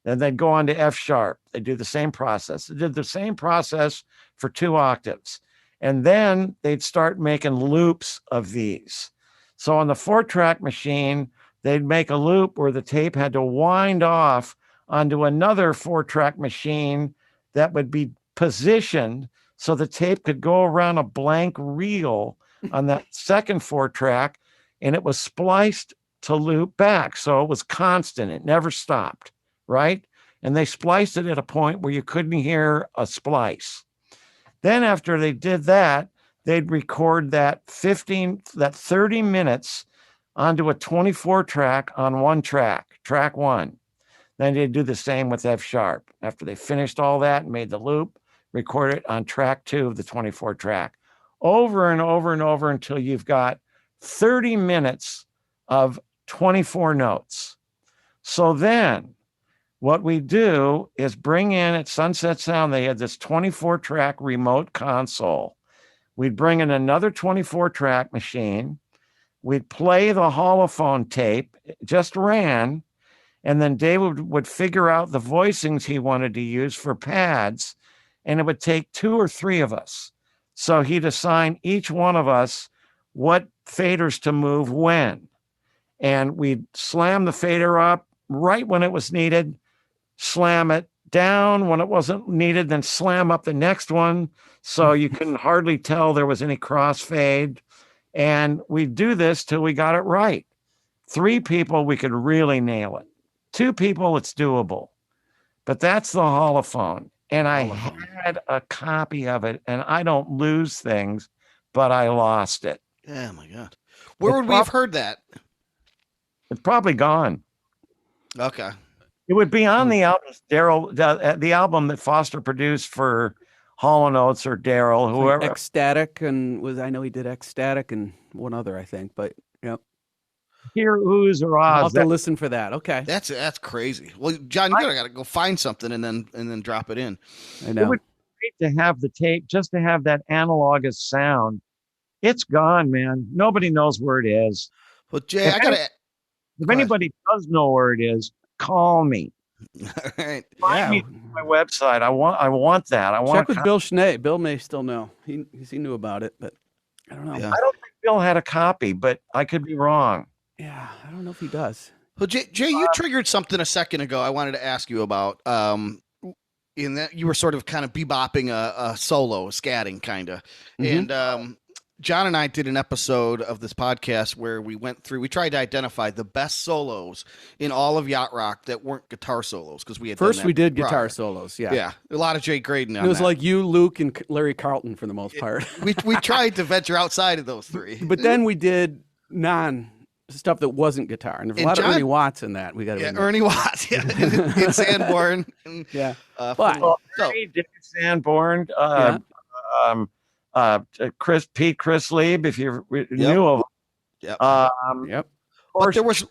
Then they'd go on to F sharp. They do the same process. They did the same process for 2 octaves. And then they'd start making loops of these. So on the 4-track machine, they'd make a loop where the tape had to wind off onto another 4-track machine that would be positioned so the tape could go around a blank reel on that second 4-track, and it was spliced to loop back. So it was constant. It never stopped, right? And they spliced it at a point where you couldn't hear a splice. Then after they did that, they'd record that 30 minutes onto a 24-track on 1 track, track 1. Then they'd do the same with F sharp. After they finished all that and made the loop, record it on track 2 of the 24-track. Over and over and over until you've got 30 minutes of 24 notes. So then what we do is bring in at Sunset Sound, they had this 24-track remote console. We'd bring in another 24-track machine. We'd play the holophone tape, it just ran, and then David would figure out the voicings he wanted to use for pads, and it would take 2 or 3 of us. So he'd assign each one of us what faders to move when. And we'd slam the fader up right when it was needed, slam it down when it wasn't needed, then slam up the next one so you couldn't hardly tell there was any crossfade. And we'd do this till we got it right. 3 people, we could really nail it. 2 people, it's doable. But that's the holophone. And I had a copy of it, and I don't lose things, but I lost it. Oh, my God. Where would we have heard that? It's probably gone. Okay. It would be on the album, the album that Foster produced for Hall & Oates or Daryl, whoever. Ecstatic, and I know he did Ecstatic and one other, I think, but yep. Hear oohs or ahs. I'll have to listen for that. Okay. That's ccrazy. Well, John, you gotta go find something and then drop it in. I know. It would be great to have the tape, just to have that analogous sound. It's gone, man. Nobody knows where it is. Well, Jay, If anybody does know where it is, call me. All right. Find me on my website. I want that. I want Check with Bill Schnee. Bill may still know. He knew about it, but I don't know. Yeah. I don't think Bill had a copy, but I could be wrong. Yeah, I don't know if he does. Well, Jay, you triggered something a second ago I wanted to ask you about. In that you were sort of kind of bebopping a solo, scatting kind of. Mhm. And John and I did an episode of this podcast where we tried to identify the best solos in all of yacht rock that weren't guitar solos, because we had First done that we did guitar prior. solos. Yeah. Yeah, a lot of Jay Graydon. It was like you, Luke, and Larry Carlton for the most part. we tried to venture outside of those three, But then we did stuff that wasn't guitar, and there's a lot of Ernie Watts in that. We got to Ernie Watts, in Sanborn, yeah. Well, Ernie, Dave Sanborn, Chris Lieb, if you knew of him. Yep. Yep. But there was.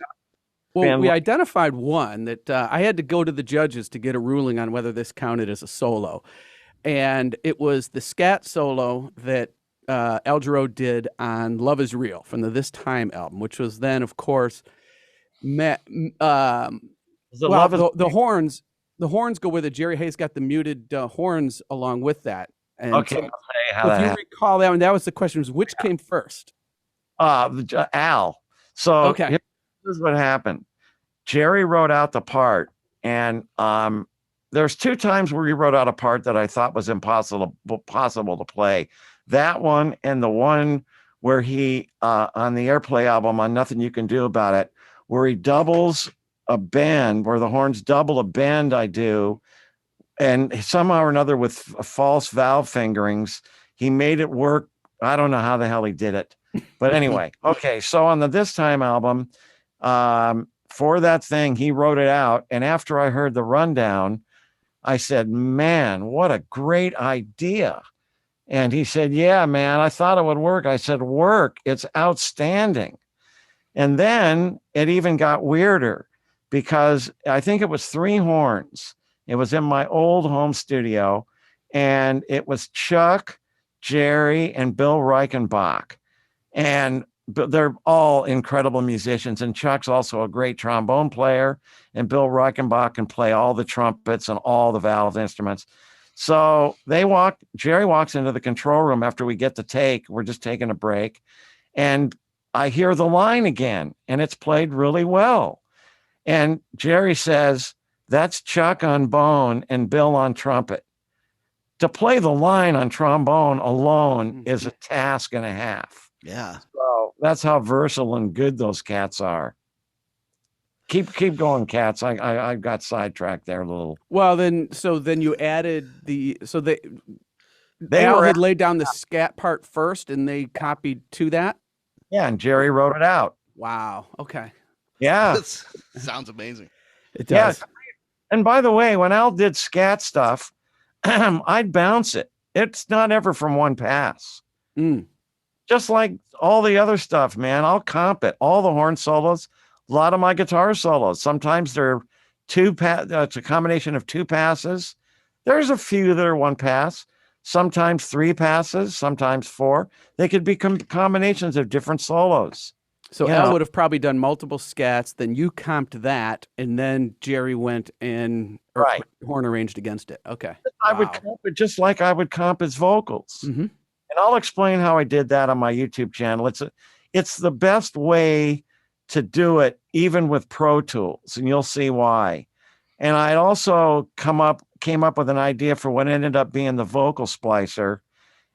Well, we identified one that I had to go to the judges to get a ruling on whether this counted as a solo, and it was the Scat solo that Al Jarreau did on "Love Is Real" from the This Time album, which was then, of course, the horns. The horns go with it. Jerry Hayes got the muted horns along with that. And okay, so, if you recall that one, that was the question: was which came first? Al. So okay, here's what happened. Jerry wrote out the part, and there's two times where he wrote out a part that I thought was possible to play. That one and the one where he on the Airplay album on Nothing You Can Do About It, where he doubles a bend, where the horns double a bend I do, and somehow or another with false valve fingerings, he made it work. I don't know how the hell he did it. But anyway, okay, so on the This Time album, for that thing, he wrote it out. And after I heard the rundown, I said, man, what a great idea. And he said, yeah, man, I thought it would work. I said, work, it's outstanding. And then it even got weirder, because I think it was 3 horns. It was in my old home studio, and it was Chuck, Jerry, and Bill Reichenbach. And they're all incredible musicians. And Chuck's also a great trombone player, and Bill Reichenbach can play all the trumpets and all the valve instruments. So Jerry walks into the control room after we get the take. We're just taking a break. And I hear the line again, and it's played really well. And Jerry says, that's Chuck on bone and Bill on trumpet. To play the line on trombone alone is a task and a half. Yeah. So that's how versatile and good those cats are. Keep going, cats. I got sidetracked there a little. Well, then you added Al had laid down the Scat part first, and they copied to that. Yeah, and Jerry wrote it out. Wow. Okay. Yeah. Sounds amazing. It does. Yeah. And by the way, when Al did Scat stuff, I'd bounce it. It's not ever from one pass. Just like all the other stuff, man. I'll comp it. All the horn solos, a lot of my guitar solos. Sometimes they're it's a combination of 2 passes. There's a few that are 1 pass. Sometimes 3 passes, sometimes 4. They could be combinations of different solos. So Al would have probably done multiple scats, then you comped that, and then Jerry went and horn arranged against it. Okay. I would comp it just like I would comp his vocals. And I'll explain how I did that on my YouTube channel. It's the best way to do it, even with Pro Tools, and you'll see why. And I also came up with an idea for what ended up being the vocal splicer,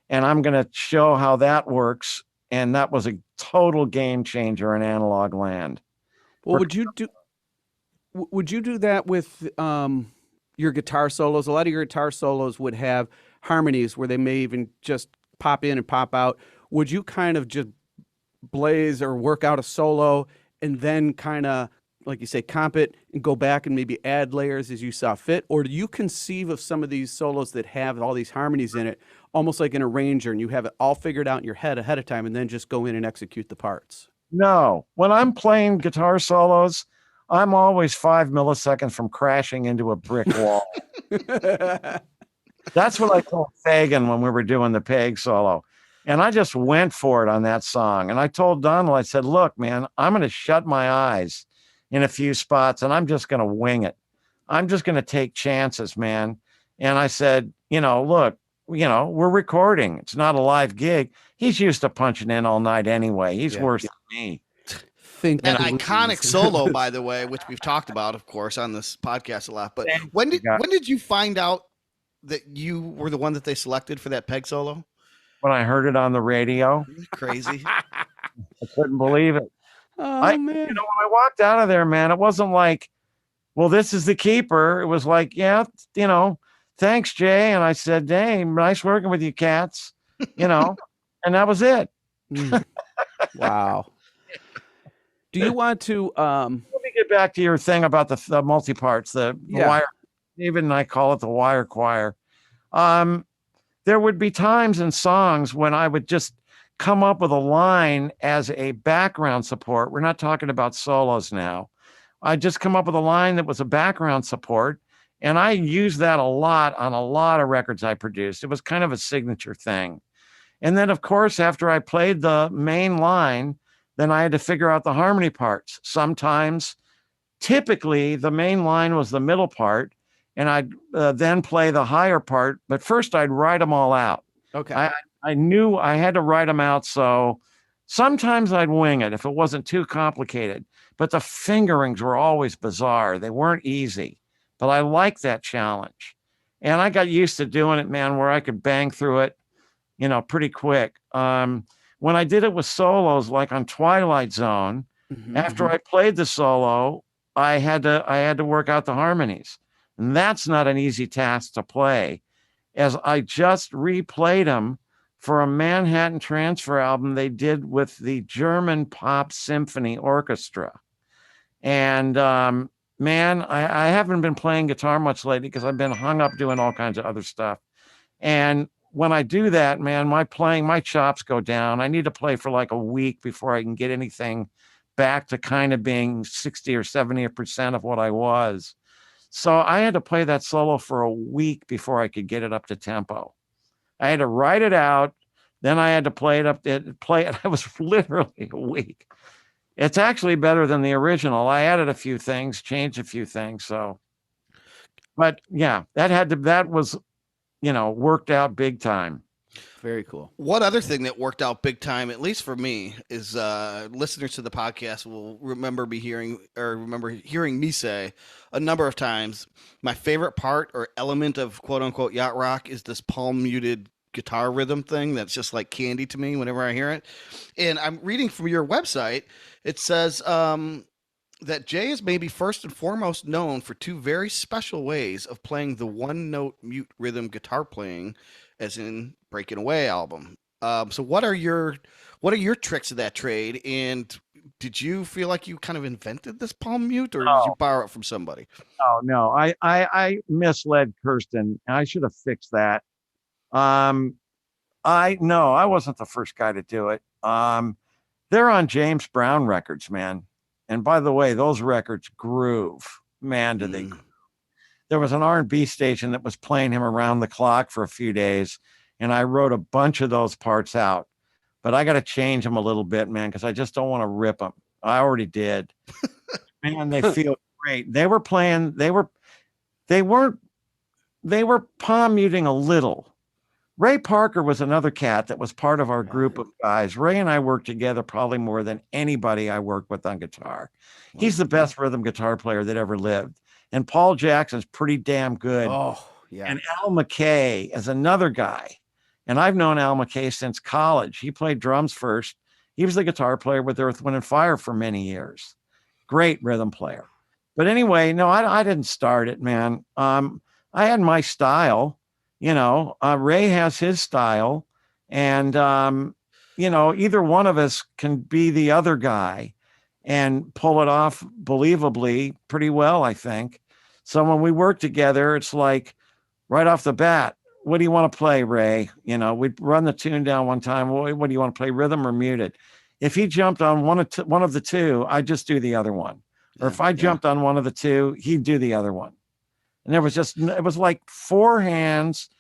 and I'm going to show how that works. And that was a total game changer in analog land. Well, would you do that with your guitar solos? A lot of your guitar solos would have harmonies where they may even just pop in and pop out. Would you kind of just blaze or work out a solo and then kind of, like you say, comp it and go back and maybe add layers as you saw fit? Or do you conceive of some of these solos that have all these harmonies in it almost like an arranger, and you have it all figured out in your head ahead of time and then just go in and execute the parts? No. When I'm playing guitar solos, I'm always 5 milliseconds from crashing into a brick wall. That's what I told Fagan when we were doing the Peg solo. And I just went for it on that song. And I told Donald, I said, look, man, I'm going to shut my eyes in a few spots, and I'm just going to wing it. I'm just going to take chances, man. And I said, look, we're recording. It's not a live gig. He's used to punching in all night anyway. He's worse than me. That iconic solo, by the way, which we've talked about, of course, on this podcast a lot. But when did you find out that you were the one that they selected for that peg solo? When I heard it on the radio. Crazy. I couldn't believe it. Oh, man. When I walked out of there, man, it wasn't like, well, this is the keeper. It was like, yeah, thanks, Jay. And I said, hey, nice working with you cats, and that was it. Wow. Do you want to, let me get back to your thing about the multi-parts, the wire. David and I call it the wire choir. There would be times in songs when I would just come up with a line as a background support. We're not talking about solos now. I just come up with a line that was a background support, and I used that a lot on a lot of records I produced. It was kind of a signature thing. And then, of course, after I played the main line, then I had to figure out the harmony parts. Sometimes, typically, the main line was the middle part, and I'd then play the higher part. But first, I'd write them all out. Okay. I knew I had to write them out, so sometimes I'd wing it if it wasn't too complicated. But the fingerings were always bizarre. They weren't easy, but I liked that challenge. And I got used to doing it, man, where I could bang through it, pretty quick. When I did it with solos, like on Twilight Zone, after I played the solo, I had to work out the harmonies. And that's not an easy task to play, as I just replayed them for a Manhattan Transfer album they did with the German Pop Symphony Orchestra. And man, I haven't been playing guitar much lately because I've been hung up doing all kinds of other stuff. And when I do that, man, my chops go down. I need to play for like a week before I can get anything back to kind of being 60 or 70% of what I was. So I had to play that solo for a week before I could get it up to tempo. I had to write it out. Then I had to play it. It was literally a week. It's actually better than the original. I added a few things, changed a few things. So, but yeah, that was, worked out big time. Very cool. One other thing that worked out big time, at least for me, is listeners to the podcast will remember hearing me say a number of times, my favorite part or element of quote unquote yacht rock is this palm muted guitar rhythm thing that's just like candy to me whenever I hear it. And I'm reading from your website. It says that Jay is maybe first and foremost known for two very special ways of playing the one note mute rhythm guitar playing, as in Breaking Away album. So what are your tricks of that trade? And did you feel like you kind of invented this palm mute, or did you borrow it from somebody? Oh no, I misled Kirsten. I should have fixed that. I wasn't the first guy to do it. They're on James Brown records, man. And by the way, those records groove, man. Do they? There was an R&B station that was playing him around the clock for a few days, and I wrote a bunch of those parts out. But I got to change them a little bit, man, because I just don't want to rip them. I already did. Man, they feel great. They were palm muting a little. Ray Parker was another cat that was part of our group of guys. Ray and I worked together probably more than anybody I worked with on guitar. He's the best rhythm guitar player that ever lived. And Paul Jackson's pretty damn good. Oh, yeah. And Al McKay is another guy. And I've known Al McKay since college. He played drums first. He was the guitar player with Earth, Wind, and Fire for many years. Great rhythm player. But anyway, no, I didn't start it, man. I had my style. Ray has his style. And, either one of us can be the other guy and pull it off believably pretty well, I think. So when we work together, it's like right off the bat, what do you want to play, Ray? We'd run the tune down one time. What do you want to play, rhythm or muted? If he jumped on one of the two, I'd just do the other one. Or if I jumped on one of the two, he'd do the other one. And it was like four hands,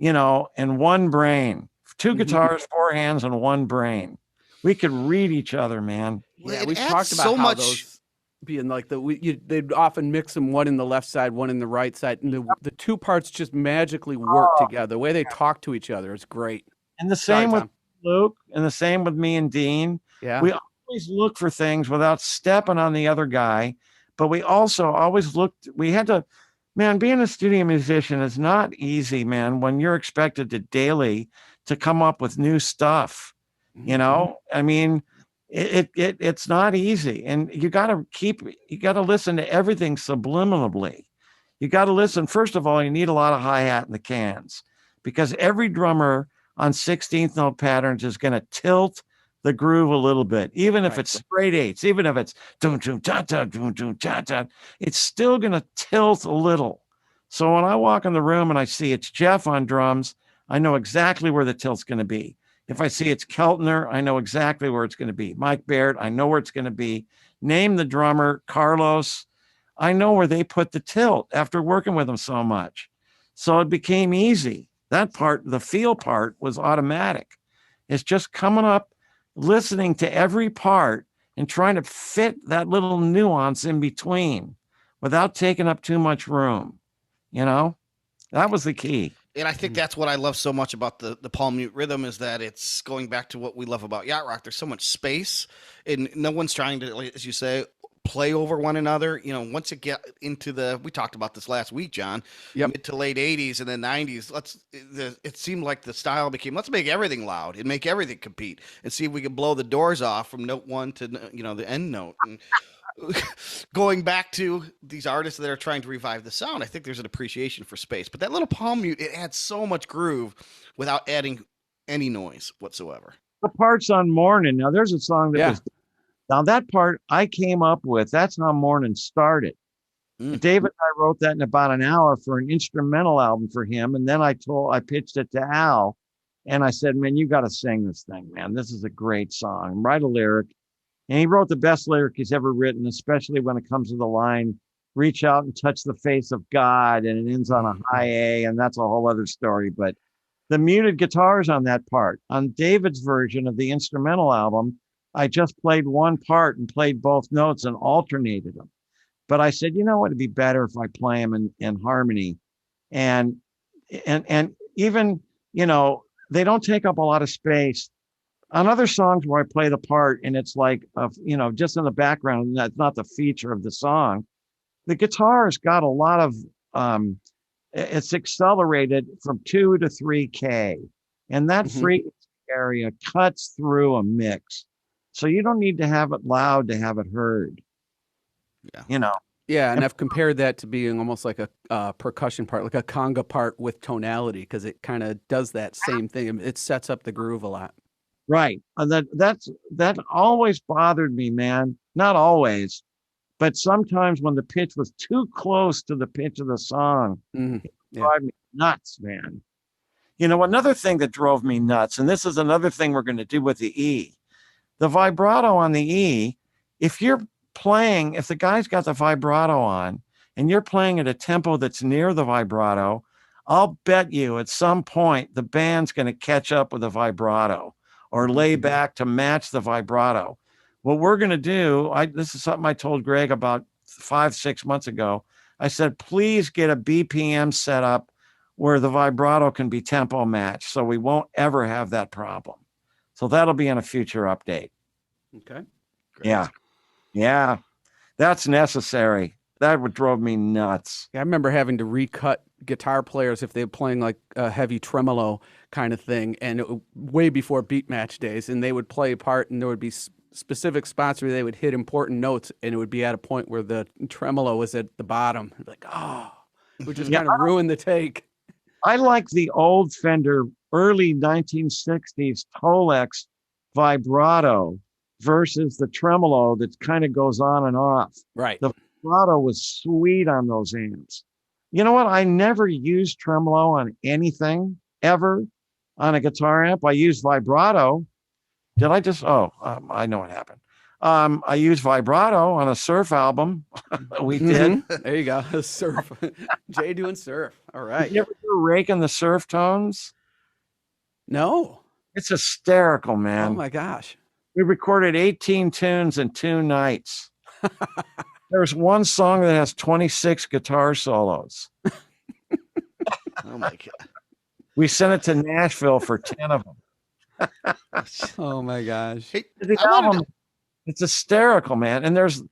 and one brain. Two guitars, four hands, and one brain. We could read each other, man. Yeah, we've talked about how those being like they'd often mix them, one in the left side, one in the right side, and the two parts just magically work together. The way they talk to each other is great. And the Sorry, same with Tom. Luke, and the same with me and Dean. Yeah. We always look for things without stepping on the other guy, but we also always looked, we had to, man, being a studio musician is not easy, man, when you're expected to daily to come up with new stuff. You know, I mean, it's not easy. And you got to listen to everything subliminally. You got to listen. First of all, you need a lot of hi-hat in the cans, because every drummer on 16th note patterns is going to tilt the groove a little bit, even if it's straight eights, even if it's it's still going to tilt a little. So when I walk in the room and I see it's Jeff on drums, I know exactly where the tilt's going to be. If I see it's Keltner, I know exactly where it's going to be. Mike Baird, I know where it's going to be. Name the drummer, Carlos, I know where they put the tilt after working with them so much. So it became easy. That part, the feel part, was automatic. It's just coming up, listening to every part and trying to fit that little nuance in between without taking up too much room. You know, that was the key. And I think that's what I love so much about the palm mute rhythm, is that it's going back to what we love about yacht rock. There's so much space, and no one's trying to, as you say, play over one another. You know, once it get into we talked about this last week, John, mid to late 80s and then 90s, it seemed like the style became, let's make everything loud and make everything compete and see if we can blow the doors off from note one to, the end note. And going back to these artists that are trying to revive the sound, I think there's an appreciation for space. But that little palm mute, it adds so much groove without adding any noise whatsoever. The parts on Morning. Now, there's a song that was, now that part I came up with. That's how Morning started. David and I wrote that in about an hour for an instrumental album for him. And then I pitched it to Al, and I said, man, you got to sing this thing, man. This is a great song. Write a lyric. And he wrote the best lyric he's ever written, especially when it comes to the line, reach out and touch the face of God, and it ends on a high A, and that's a whole other story. But the muted guitars on that part, on David's version of the instrumental album, I just played one part and played both notes and alternated them. But I said, you know what, it'd be better if I play them in harmony. And even, they don't take up a lot of space. On other songs where I play the part and it's like, just in the background, and that's not the feature of the song, the guitar's got a lot of, it's accelerated from 2 to 3K. And that frequency area cuts through a mix. So you don't need to have it loud to have it heard. Yeah. Yeah, and I've compared that to being almost like a percussion part, like a conga part with tonality, because it kind of does that same thing. It sets up the groove a lot. Right. That always bothered me, man. Not always, but sometimes when the pitch was too close to the pitch of the song, it drove me nuts, man. Another thing that drove me nuts, and this is another thing we're going to do with the E, the vibrato on the E, if the guy's got the vibrato on and you're playing at a tempo that's near the vibrato, I'll bet you at some point the band's going to catch up with the vibrato or lay back to match the vibrato. What we're going to do, this is something I told Greg about 5-6 months ago. I said, please get a BPM set up where the vibrato can be tempo matched, so we won't ever have that problem. So that'll be in a future update. Okay. Great. Yeah. That's necessary. That would drove me nuts. Yeah, I remember having to recut guitar players if they were playing like a heavy tremolo kind of thing, and way before beat match days, and they would play a part, and there would be specific spots where they would hit important notes, and it would be at a point where the tremolo was at the bottom. Like, it would just kind of ruin the take. I like the old Fender early 1960s Tolex vibrato versus the tremolo that kind of goes on and off. Right. The vibrato was sweet on those amps. You know what? I never used tremolo on anything ever on a guitar amp. I used vibrato. Did I just? I know what happened. I used vibrato on a surf album. We did. There you go. Surf. Jay doing surf. All right. Did you ever do Raking the Surf Tones? No. It's hysterical, man. Oh my gosh. We recorded 18 tunes in 2 nights. There's one song that has 26 guitar solos. Oh my god! We sent it to Nashville for 10 of them. Oh my gosh. Hey, The I wanted album, it's hysterical, man. And there's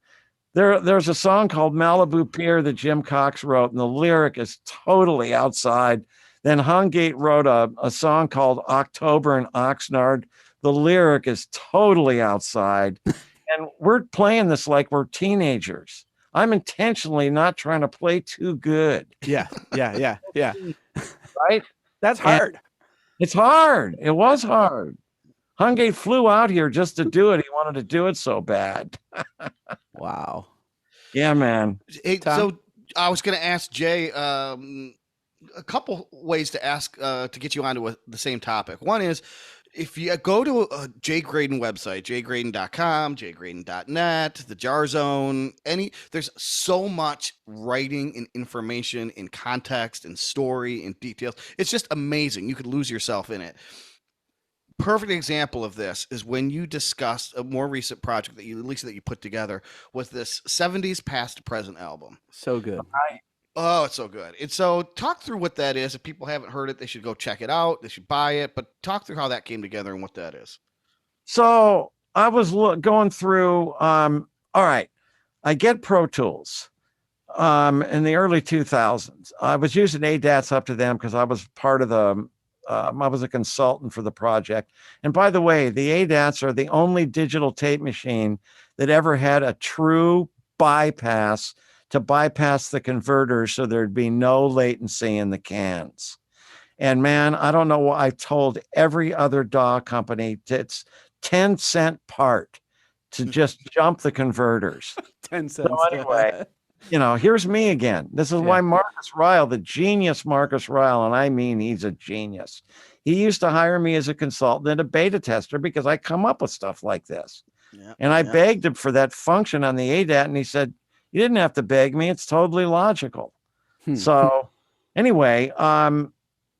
a song called Malibu Pier that Jim Cox wrote, and the lyric is totally outside. Then Hungate wrote a song called October in Oxnard. The lyric is totally outside. And we're playing this like we're teenagers. I'm intentionally not trying to play too good. Yeah. Right? That's hard. It's hard. It was hard. Hungate flew out here just to do it. He wanted to do it so bad. Wow. Yeah, man. Hey, Tom? so I was going to ask Jay a couple ways to ask to get you onto the same topic. One is if you go to a Jay Graydon website, jaygraydon.com, jaygraydon.net, the Jar Zone, there's so much writing and information in context and story and details. It's just amazing. You could lose yourself in it. Perfect example of this is when you discussed a more recent project that you put together with this 70s past to present album. So good. Oh, it's so good. And so talk through what that is. If people haven't heard it, they should go check it out. They should buy it, but talk through how that came together and what that is. So I was going through, all right, I get Pro Tools in the early 2000s. I was using ADATs up to them because I was part of I was a consultant for the project. And by the way, the ADATs are the only digital tape machine that ever had a true bypass to bypass the converters so there'd be no latency in the cans. And man, I don't know why I told every other DAW company it's 10-cent part to just jump the converters. 10 cents. So anyway, here's me again. This is why Marcus Ryle, the genius Marcus Ryle, and I mean he's a genius. He used to hire me as a consultant and a beta tester because I come up with stuff like this. Yeah, and I begged him for that function on the ADAT, and he said, "You didn't have to beg me. It's totally logical." So anyway,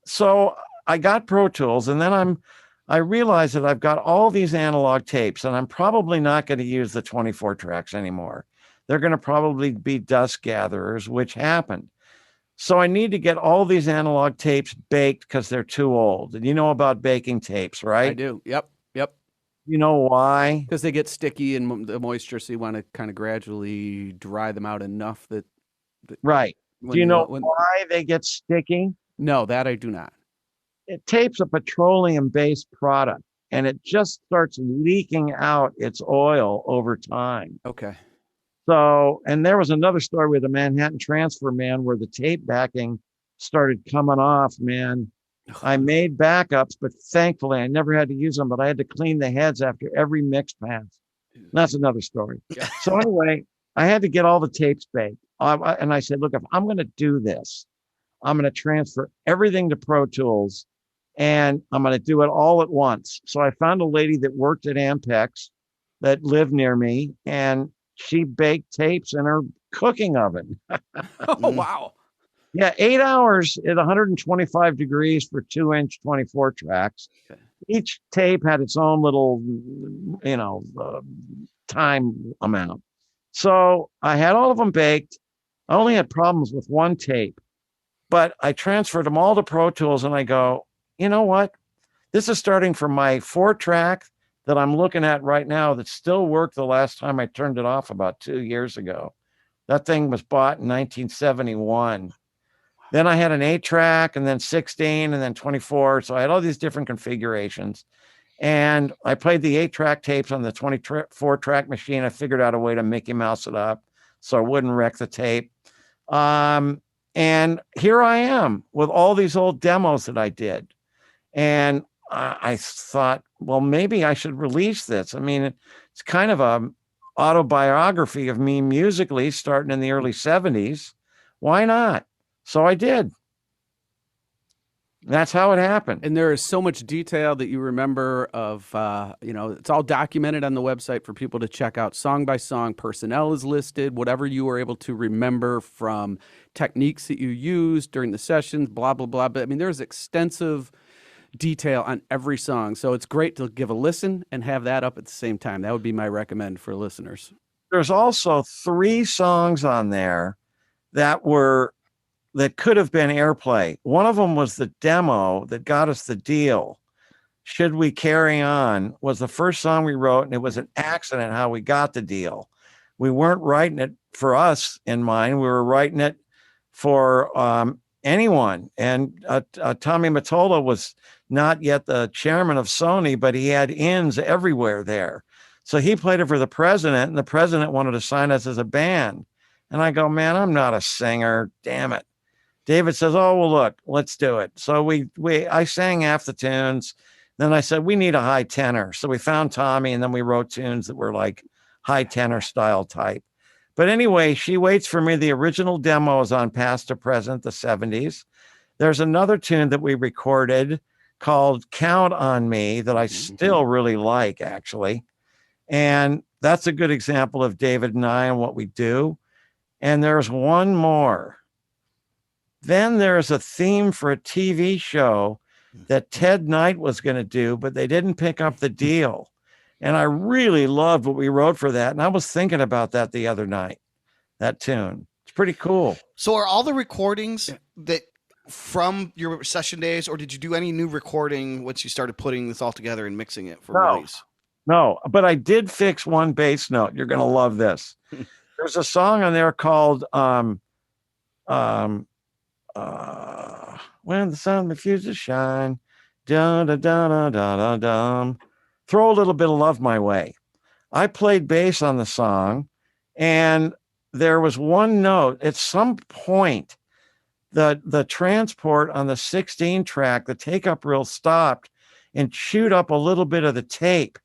so I got Pro Tools, and then I realized that I've got all these analog tapes, and I'm probably not going to use the 24 tracks anymore. They're going to probably be dust gatherers, which happened. So I need to get all these analog tapes baked because they're too old. And you know about baking tapes, right? I do. Yep. You know why? Because they get sticky and the moisture, so you want to kind of gradually dry them out enough that right. Do you know why they get sticky? No, that I do not. Tape's a petroleum-based product, and it just starts leaking out its oil over time. Okay. So, and there was another story with the Manhattan Transfer, man, where the tape backing started coming off, man. I made backups, but thankfully I never had to use them, but I had to clean the heads after every mix pass. That's another story. So anyway, I had to get all the tapes baked. And I said, look, if I'm going to do this, I'm going to transfer everything to Pro Tools and I'm going to do it all at once. So I found a lady that worked at Ampex that lived near me, and she baked tapes in her cooking oven. Oh, wow. Yeah, 8 hours at 125 degrees for 2-inch 24 tracks. Okay. Each tape had its own little, time amount. So I had all of them baked. I only had problems with one tape, but I transferred them all to Pro Tools, and I go, you know what? This is starting from my 4-track that I'm looking at right now that still worked the last time I turned it off about 2 years ago. That thing was bought in 1971. Then I had an 8-track and then 16 and then 24. So I had all these different configurations. And I played the 8-track tapes on the 24-track machine. I figured out a way to Mickey Mouse it up so I wouldn't wreck the tape. And here I am with all these old demos that I did. And I thought, well, maybe I should release this. I mean, it's kind of a autobiography of me musically starting in the early 70s. Why not? So I did. That's how it happened. And there is so much detail that you remember of, it's all documented on the website for people to check out song by song. Personnel is listed, whatever you were able to remember from techniques that you used during the sessions, blah, blah, blah. But I mean, there's extensive detail on every song. So it's great to give a listen and have that up at the same time. That would be my recommend for listeners. there's also 3 songs on there that could have been airplay. One of them was the demo that got us the deal. Should We Carry On was the first song we wrote, and it was an accident how we got the deal. We weren't writing it for us in mind. We were writing it for anyone. And Tommy Mottola was not yet the chairman of Sony, but he had ins everywhere there. So he played it for the president, and the president wanted to sign us as a band. And I go, man, I'm not a singer. Damn it. David says, oh, well, look, let's do it. So I sang half the tunes. Then I said, we need a high tenor. So we found Tommy, and then we wrote tunes that were like high tenor style type. But anyway, She Waits for Me, the original demo is on Past to Present, the 70s. There's another tune that we recorded called Count on Me that I still really like, actually. And that's a good example of David and I and what we do. And there's one more. Then there's a theme for a TV show that Ted Knight was going to do, but they didn't pick up the deal. And I really loved what we wrote for that. And I was thinking about that the other night, that tune. It's pretty cool. So are all the recordings that from your session days, or did you do any new recording once you started putting this all together and mixing it for release? No, but I did fix one bass note. You're going to love this. There's a song on there called When the Sun Refuses to Shine, da da da da da da dum. Throw a Little Bit of Love My Way. I played bass on the song, and there was one note at some point. The transport on the 16 track, the take-up reel stopped and chewed up a little bit of the tape,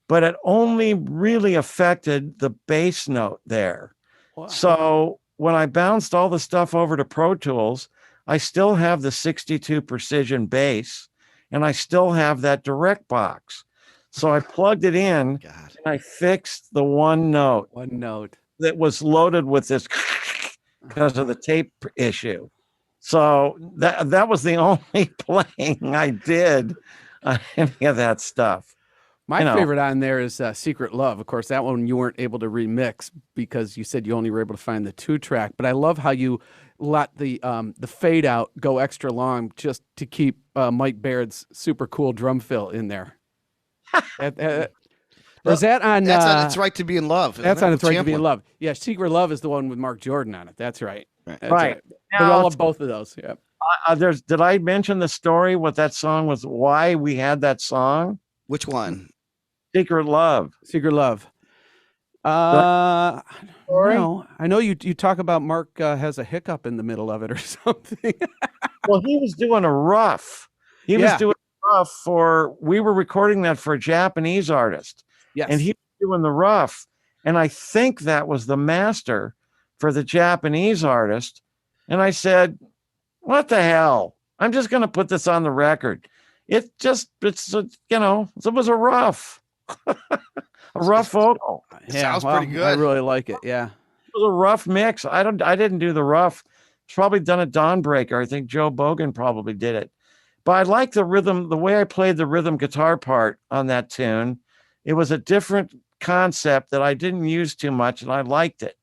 but it only really affected the bass note there. Wow. So when I bounced all the stuff over to Pro Tools, I still have the 62 precision bass, and I still have that direct box. So I plugged it in, and I fixed the one note that was loaded with this because of the tape issue. So that was the only playing I did on any of that stuff. My favorite on there is Secret Love. Of course, that one you weren't able to remix because you said you only were able to find the 2-track. But I love how you let the fade out go extra long just to keep Mike Baird's super cool drum fill in there. Is that on? That's on It's Right to Be in Love. That's on It's Right to Be in Love. Yeah, Secret Love is the one with Mark Jordan on it. That's right. Right. But I love both of those. Yeah. Did I mention the story? What that song was? Why we had that song? Which one? Secret Love. Secret Love. No, I know you talk about Mark has a hiccup in the middle of it or something. Well, he was doing a rough. He was doing a rough we were recording that for a Japanese artist. Yes. And he was doing the rough. And I think that was the master for the Japanese artist. And I said, what the hell? I'm just going to put this on the record. It was a rough, a rough vocal. Yeah, sounds pretty good. I really like it. Yeah. It was a rough mix. I didn't do the rough. It's probably done at Dawnbreaker. I think Joe Bogan probably did it. But I like the rhythm, the way I played the rhythm guitar part on that tune. It was a different concept that I didn't use too much, and I liked it.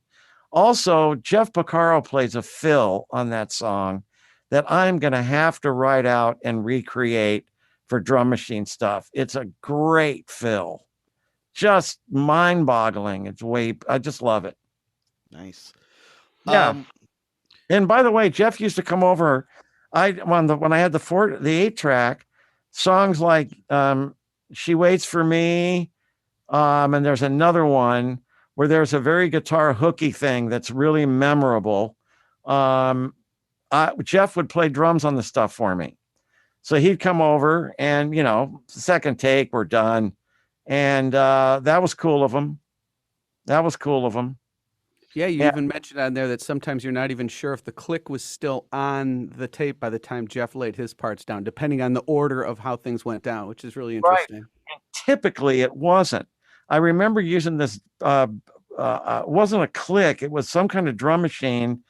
Also, Jeff Porcaro plays a fill on that song that I'm going to have to write out and recreate for drum machine stuff. It's a great fill. Just mind-boggling. I just love it. Nice. Yeah. And by the way, Jeff used to come over. When I had the 8-track, songs like She Waits for Me, and there's another one where there's a very guitar hooky thing that's really memorable. Jeff would play drums on the stuff for me. So he'd come over and, second take, we're done. And that was cool of him. Yeah, you even mentioned on there that sometimes you're not even sure if the click was still on the tape by the time Jeff laid his parts down, depending on the order of how things went down, which is really interesting. Right. And typically it wasn't. I remember using this, it wasn't a click. It was some kind of drum machine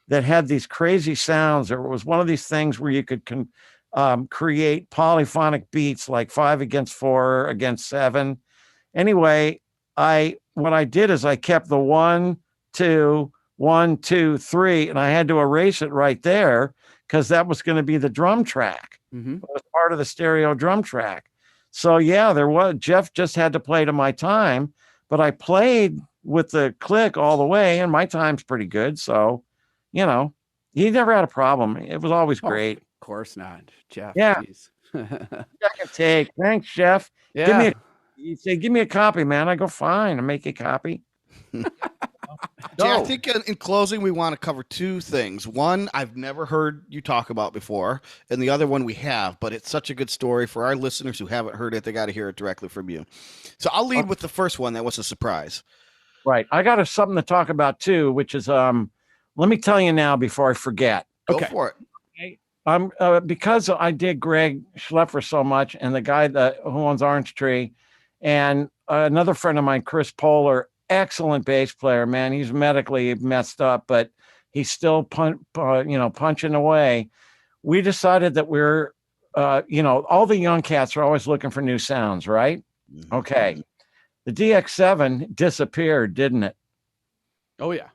that had these crazy sounds. Or it was one of these things where you could create polyphonic beats like 5 against 4 against 7. Anyway, I what I did is I kept the 1, 2, 1, 2, 3, and I had to erase it right there because that was going to be the drum track. Mm-hmm. It was part of the stereo drum track. So yeah, Jeff just had to play to my time, but I played with the click all the way, and my time's pretty good. So, you know, he never had a problem. It was always great. Of course not, Jeff. Yeah. Second take. Thanks, Jeff. Yeah. You say, give me a copy, man. I go, fine. I make a copy. Yeah, I think in closing, we want to cover two things. One, I've never heard you talk about before, and the other one we have, but it's such a good story for our listeners who haven't heard it. They got to hear it directly from you. So I'll lead with the first one. That was a surprise. Right. I got something to talk about too, which is, let me tell you now before I forget. Go for it. Because I dig Greg Schleffer so much, and the guy who owns Orange Tree, and another friend of mine, Chris Poehler, excellent bass player, man. He's medically messed up, but he's still punching away. We decided that we're, all the young cats are always looking for new sounds, right? Mm-hmm. Okay. The DX7 disappeared, didn't it? Oh, yeah.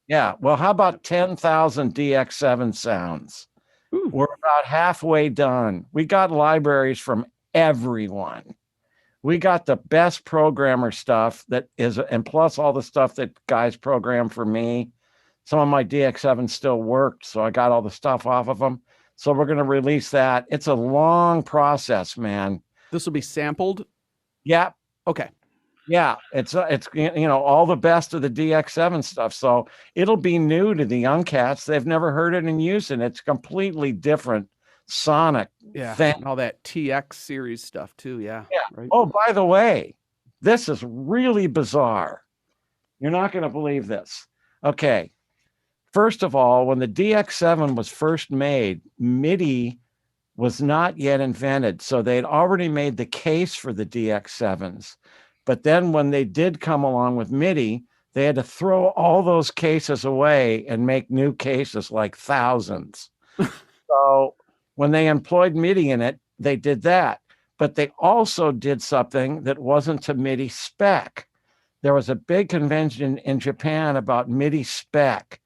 Yeah. Well, how about 10,000 DX7 sounds? Ooh. We're about halfway done. We got libraries from everyone. We got the best programmer stuff and plus all the stuff that guys program for me. Some of my DX7 still worked, so I got all the stuff off of them. So we're going to release that. It's a long process, man. This will be sampled? Yeah. Okay. Yeah, it's all the best of the DX7 stuff. So it'll be new to the young cats. They've never heard it and used it. It's completely different sonic thing. And all that TX series stuff too. Yeah. Right. Oh, by the way, this is really bizarre. You're not going to believe this. Okay. First of all, when the DX7 was first made, MIDI was not yet invented. So they'd already made the case for the DX7s. But then when they did come along with MIDI, they had to throw all those cases away and make new cases, like thousands. So when they employed MIDI in it, they did that. But they also did something that wasn't to MIDI spec. There was a big convention in Japan about MIDI spec.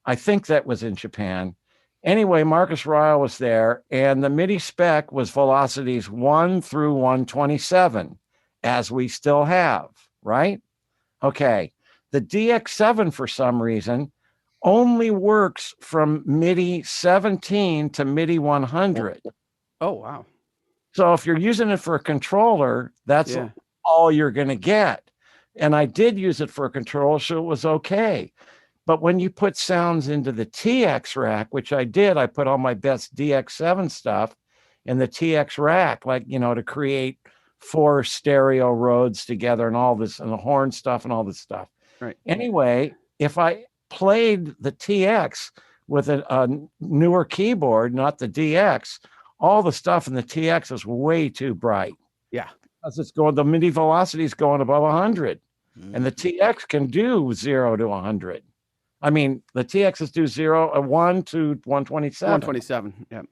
I think that was in Japan. Anyway, Marcus Ryle was there, and the MIDI spec was velocities 1 through 127. As we still have, right? Okay. The DX7, for some reason, only works from MIDI 17 to MIDI 100. Oh, wow. So if you're using it for a controller, that's all you're going to get. And I did use it for a controller, so it was okay. But when you put sounds into the TX rack, which I did, I put all my best DX7 stuff in the TX rack, to create 4 stereo Rhodes together and all this, and the horn stuff and all this stuff. Right. Anyway, if I played the TX with a newer keyboard, not the DX, all the stuff in the TX is way too bright. Yeah. Because the MIDI velocity is going above 100. Mm-hmm. And the TX can do 0 to 100. I mean, the TXs do 1 to 127. 127, yeah.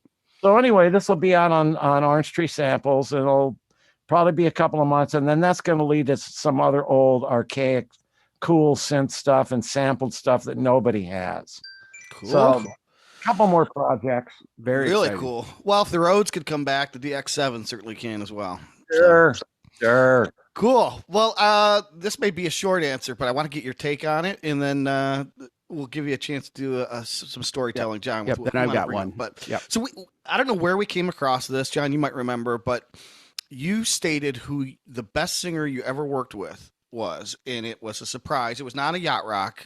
So anyway, this will be out on Orange Tree Samples, and it'll probably be a couple of months, and then that's going to lead to some other old, archaic, cool synth stuff and sampled stuff that nobody has. Cool. So, a couple more projects. Really exciting. Cool. Well, if the Rhodes could come back, the DX7 certainly can as well. Sure. Cool. Well, this may be a short answer, but I want to get your take on it, and then we'll give you a chance to do some storytelling, John. Yep, then I've got one. So I don't know where we came across this, John. You might remember, but you stated who the best singer you ever worked with was, and it was a surprise. It was not a yacht rock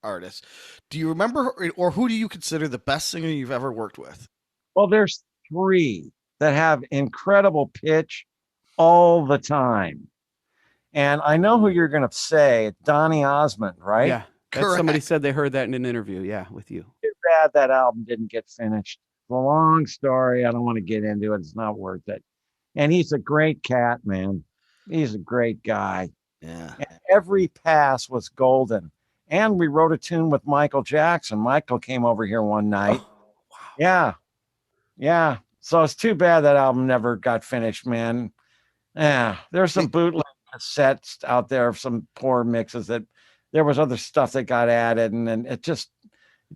artist. Do you remember, or who do you consider the best singer you've ever worked with? Well, there's 3 that have incredible pitch all the time. And I know who you're going to say, Donny Osmond, right? Yeah. Somebody said they heard that in an interview. Yeah, with you. Too bad that album didn't get finished. It's a long story. I don't want to get into it. It's not worth it. And he's a great cat, man. He's a great guy. Yeah. And every pass was golden. And we wrote a tune with Michael Jackson. Michael came over here one night. Oh, wow. Yeah. So it's too bad that album never got finished, man. Yeah. There's some bootleg cassettes out there of some poor mixes that there was other stuff that got added. And then it just,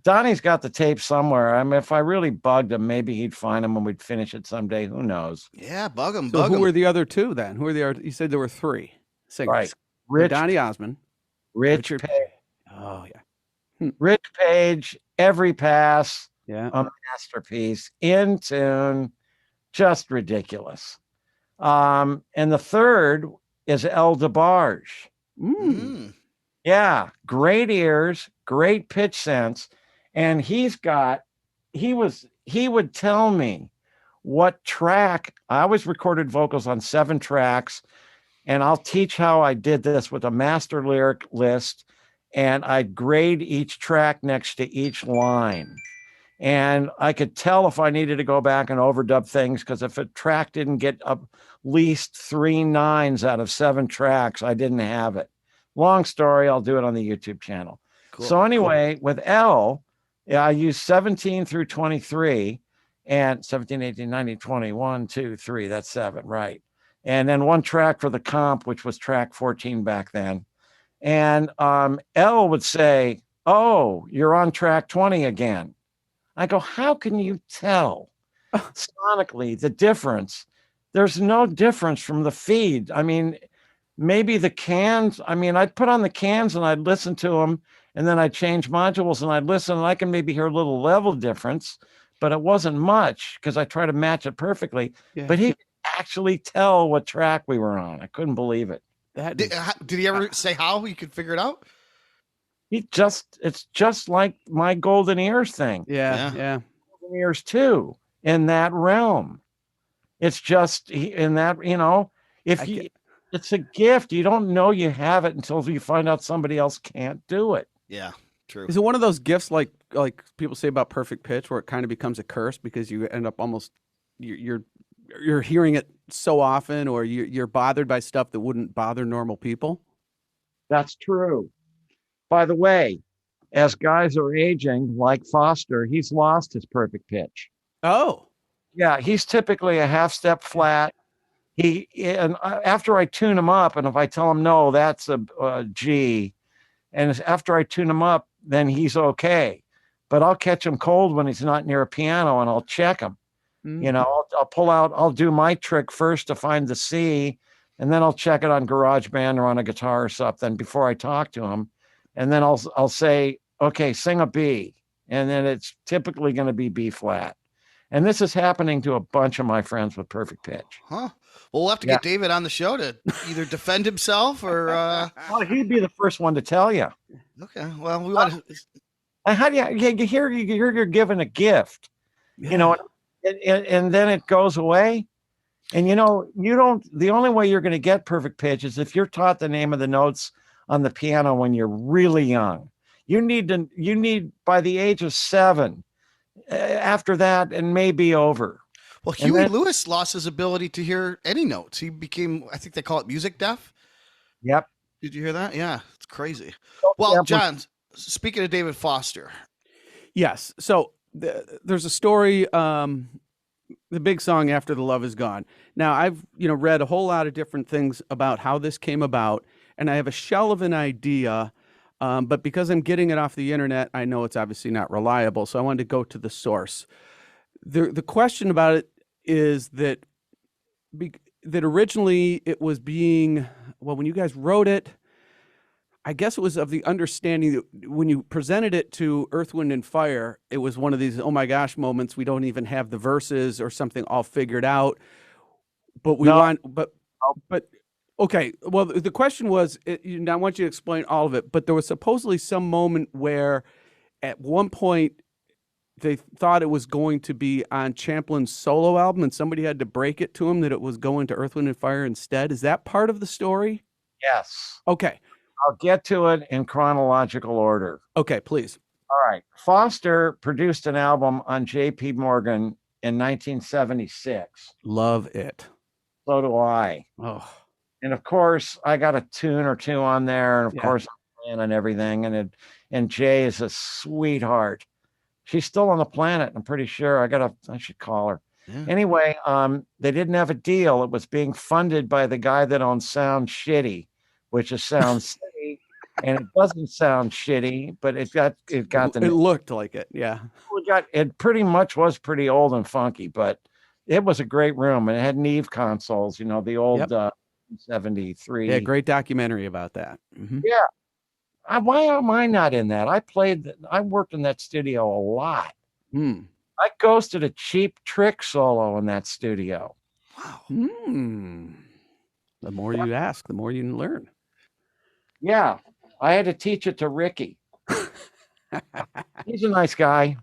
Donnie's got the tape somewhere. I mean, if I really bugged him, maybe he'd find them and we'd finish it someday. Who knows? Yeah, bug him. So who were the other two then? Who were the other? You said there were three singers. Right. Donnie Osmond. Richard Page. Oh, yeah. Rich Page, Every Pass. Yeah. A masterpiece, in tune, just ridiculous. And the third is El DeBarge. Yeah, great ears, great pitch sense. And he would tell me what track. I always recorded vocals on 7 tracks, and I'll teach how I did this with a master lyric list, and I'd grade each track next to each line. And I could tell if I needed to go back and overdub things, because if a track didn't get at least 3 9s out of 7 tracks, I didn't have it. Long story, I'll do it on the YouTube channel. Cool. So anyway, with L, I used 17 through 23, and 17, 18, 19, 20, 1, 2, 3, that's 7, right. And then 1 track for the comp, which was track 14 back then. And L would say, oh, you're on track 20 again. I go, how can you tell sonically the difference? There's no difference from the feed. I mean, maybe the cans, I'd put on the cans and I'd listen to them, and then I'd change modules and I'd listen, and I can maybe hear a little level difference, but it wasn't much because I try to match it perfectly. Yeah. But he could actually tell what track we were on. I couldn't believe it. Did he ever say how you could figure it out? It's just like my golden ears thing. Yeah. Golden ears too, in that realm. It's just in that, it's a gift. You don't know you have it until you find out somebody else can't do it. Yeah, true. Is it one of those gifts like people say about perfect pitch, where it kind of becomes a curse because you end up almost you're hearing it so often, or you're bothered by stuff that wouldn't bother normal people? That's true. By the way, as guys are aging, like Foster, he's lost his perfect pitch. Oh, yeah, he's typically a half step flat. And after I tune him up, and if I tell him no, that's a G, and after I tune him up, then he's okay. But I'll catch him cold when he's not near a piano, and I'll check him. Mm-hmm. I'll pull out. I'll do my trick first to find the C, and then I'll check it on GarageBand or on a guitar or something before I talk to him. And then I'll say, okay, sing a B. And then it's typically going to be B flat. And this is happening to a bunch of my friends with perfect pitch. Huh. Well, we'll have to get David on the show to either defend himself or... Well, he'd be the first one to tell you. Okay. Well, we want to... How do you hear you're given a gift, and then it goes away. And, you don't... The only way you're going to get perfect pitch is if you're taught the name of the notes on the piano when you're really young. You need by the age of 7. After that, and may be over. Well, Huey Lewis lost his ability to hear any notes. He became, I think they call it music deaf. Yep. Did you hear that? Yeah, it's crazy. Well, John, speaking of David Foster. Yes. So there's a story, the big song After the Love Is Gone. Now, I've read a whole lot of different things about how this came about, and I have a shell of an idea. But because I'm getting it off the internet, I know it's obviously not reliable. So I wanted to go to the source. The question about it is that originally it was when you guys wrote it, I guess it was of the understanding that when you presented it to Earth, Wind, and Fire, it was one of these, oh my gosh, moments. We don't even have the verses or something all figured out. But okay, well, the question was, I want you to explain all of it, but there was supposedly some moment where at one point they thought it was going to be on Champlin's solo album, and somebody had to break it to him that it was going to Earth, Wind, and Fire instead. Is that part of the story? Yes. Okay. I'll get to it in chronological order. Okay, please. All right. Foster produced an album on J.P. Morgan in 1976. Love it. So do I. Oh. And of course, I got a tune or two on there, and of course, I'm playing and everything. And Jay is a sweetheart. She's still on the planet, I'm pretty sure. I should call her. Yeah. Anyway, they didn't have a deal. It was being funded by the guy that owns Sound Shitty, which is Sound City, and it doesn't sound shitty, but it got the It looked like it. Yeah. it pretty much was pretty old and funky, but it was a great room, and it had Neve consoles, the old 73. Yeah, great documentary about that. Yeah. Why am I not in that? I worked in that studio a lot. I ghosted a Cheap Trick solo in that studio. Wow. The more you ask, the more you learn. Yeah. I had to teach it to Ricky. He's a nice guy.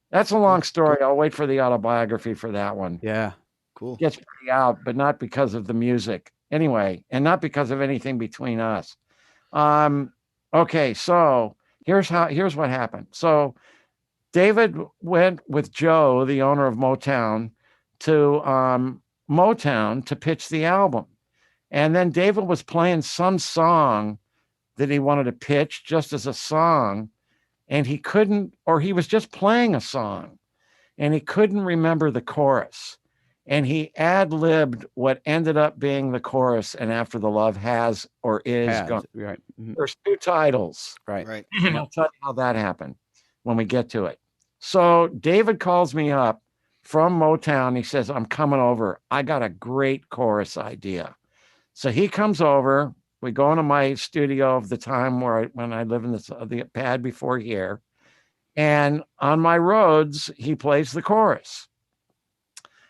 That's a long story. I'll wait for the autobiography for that one. Yeah. Cool. Gets pretty out, but not because of the music. Anyway, and not because of anything between us. Okay, so here's what happened. So David went with Joe, the owner of Motown, to Motown to pitch the album. And then David was playing some song that he wanted to pitch just as a song, and he couldn't, or he was just playing a song, and he couldn't remember the chorus. And he ad-libbed what ended up being the chorus, and After the Love Has or Is Gone. Right. There's two titles. Right. And I'll tell you how that happened when we get to it. So David calls me up from Motown. He says, I'm coming over. I got a great chorus idea. So he comes over. We go into my studio of the time when I lived in the pad before here. And on my Rhodes, he plays the chorus.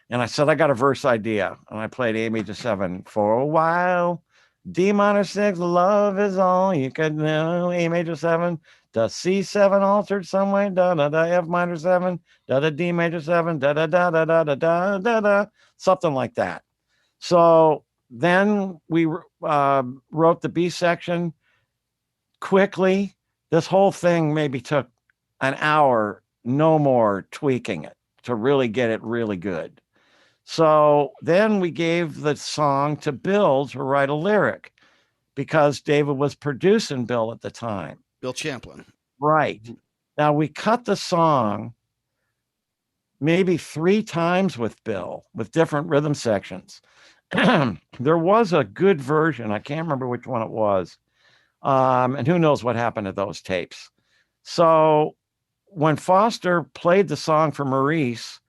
And I said, I got a verse idea. And I played A major 7 for a while. D minor 6, love is all you could know. A major 7, the C7 altered some way. Da da da. F minor 7, da da D major 7, da da da da da da da da da. Something like that. So then we wrote the B section quickly. This whole thing maybe took an hour, no more, tweaking it to really get it really good. So then we gave the song to Bill to write a lyric because David was producing Bill at the time. Bill Champlin. Right. Now we cut the song maybe 3 times with Bill with different rhythm sections. There was a good version. I can't remember which one it was. And who knows what happened to those tapes. So when Foster played the song for Maurice,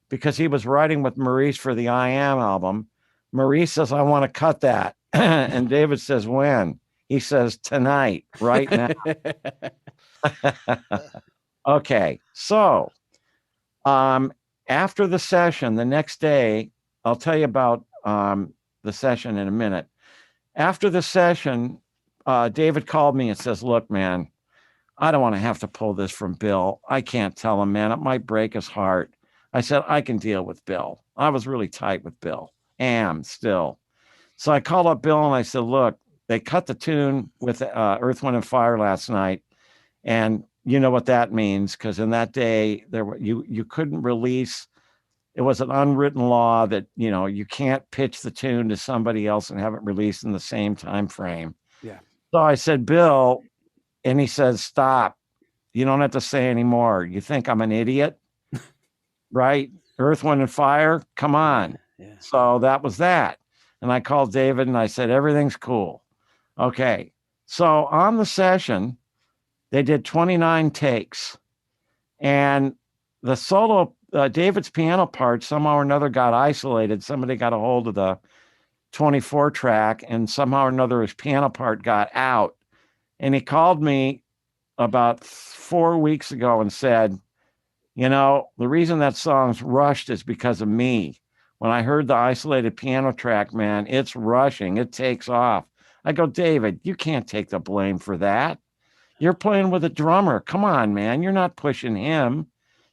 because he was writing with Maurice for the I Am album, Maurice says, I want to cut that. And David says, when? He says, tonight, right now. Okay. So after the session, the next day, I'll tell you about the session in a minute. After the session, David called me and says, look, man, I don't want to have to pull this from Bill. I can't tell him, man. It might break his heart. I said, I can deal with Bill. I was really tight with Bill. Am still. So I called up Bill and I said, look, they cut the tune with Earth, Wind, and Fire last night. And you know what that means, because in that day, you couldn't release. It was an unwritten law that, you can't pitch the tune to somebody else and have it released in the same time frame. Yeah. So I said, Bill, and he says, stop. You don't have to say anymore. You think I'm an idiot? Right? Earth, Wind, and Fire? Come on. Yeah. So that was that. And I called David and I said, everything's cool. Okay. So on the session, they did 29 takes. And the solo, David's piano part, somehow or another got isolated. Somebody got a hold of the 24 track and somehow or another his piano part got out. And he called me about 4 weeks ago and said, the reason that song's rushed is because of me. When I heard the isolated piano track, man, it's rushing. It takes off. I go, David, you can't take the blame for that. You're playing with a drummer. Come on, man. You're not pushing him.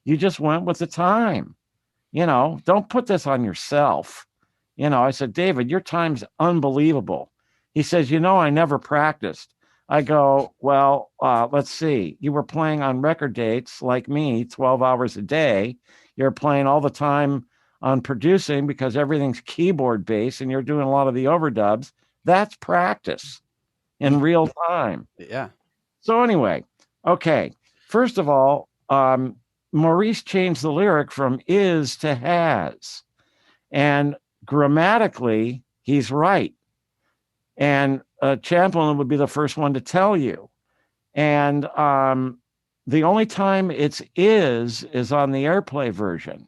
You just went with the time. Don't put this on yourself. I said, David, your time's unbelievable. He says, I never practiced. I go, well, let's see. You were playing on record dates like me, 12 hours a day. You're playing all the time on producing because everything's keyboard based and you're doing a lot of the overdubs. That's practice in real time. Yeah. So anyway, okay. First of all, Maurice changed the lyric from is to has. And grammatically, he's right. And Champlin would be the first one to tell you. And the only time it's is on the airplay version,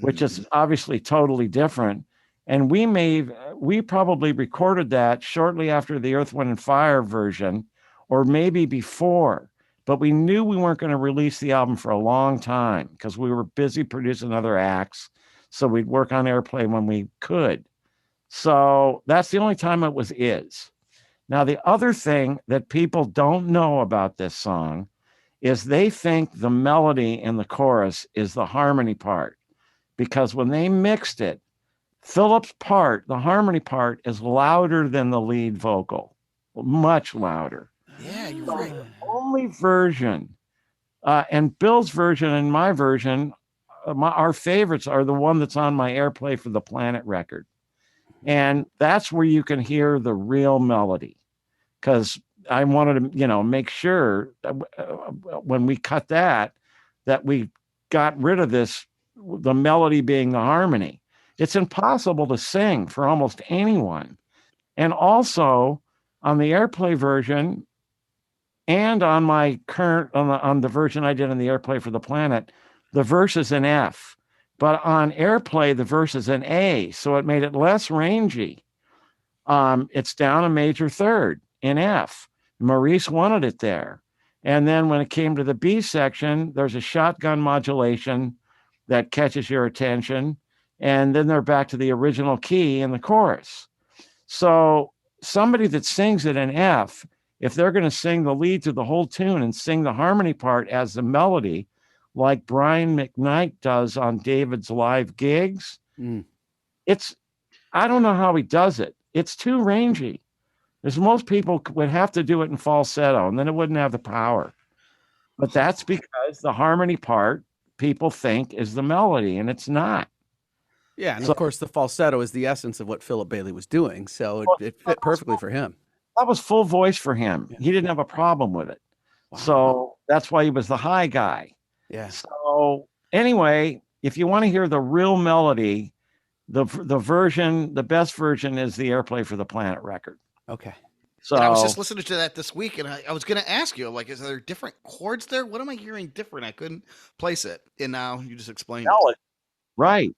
which is obviously totally different. And we probably recorded that shortly after the Earth, Wind, and Fire version, or maybe before. But we knew we weren't going to release the album for a long time because we were busy producing other acts. So we'd work on airplay when we could. So that's the only time it was is. Now, the other thing that people don't know about this song is they think the melody in the chorus is the harmony part, because when they mixed it, Philip's part, the harmony part, is louder than the lead vocal, much louder. Yeah, you're right. The only version, and Bill's version and my version, our favorites are the one that's on my Airplay for the Planet record. And that's where you can hear the real melody. Because I wanted to, make sure that, when we cut that we got rid of the melody being the harmony. It's impossible to sing for almost anyone. And also on the Airplay version and on my current, on the version I did on the Airplay for the Planet, the verse is in F. But on Airplay, the verse is in A. So it made it less rangy. It's down a major third in F. Maurice wanted it there. And then when it came to the B section, there's a shotgun modulation that catches your attention. And then they're back to the original key in the chorus. So somebody that sings it in F, if they're going to sing the lead to the whole tune and sing the harmony part as the melody, like Brian McKnight does on David's live gigs, I don't know how he does it. It's too rangy. Because most people would have to do it in falsetto, and then it wouldn't have the power. But that's because the harmony part people think is the melody, and it's not. Yeah, and of course the falsetto is the essence of what Philip Bailey was doing, so it fit perfectly for him. That was full voice for him. Yeah. He didn't have a problem with it. Wow. So that's why he was the high guy. Yeah. So anyway, if you want to hear the real melody, the best version is the Airplay for the Planet record. Okay. So and I was just listening to that this week, and I was going to ask you, like, is there different chords there? What am I hearing different? I couldn't place it, and now you just explained it. Right.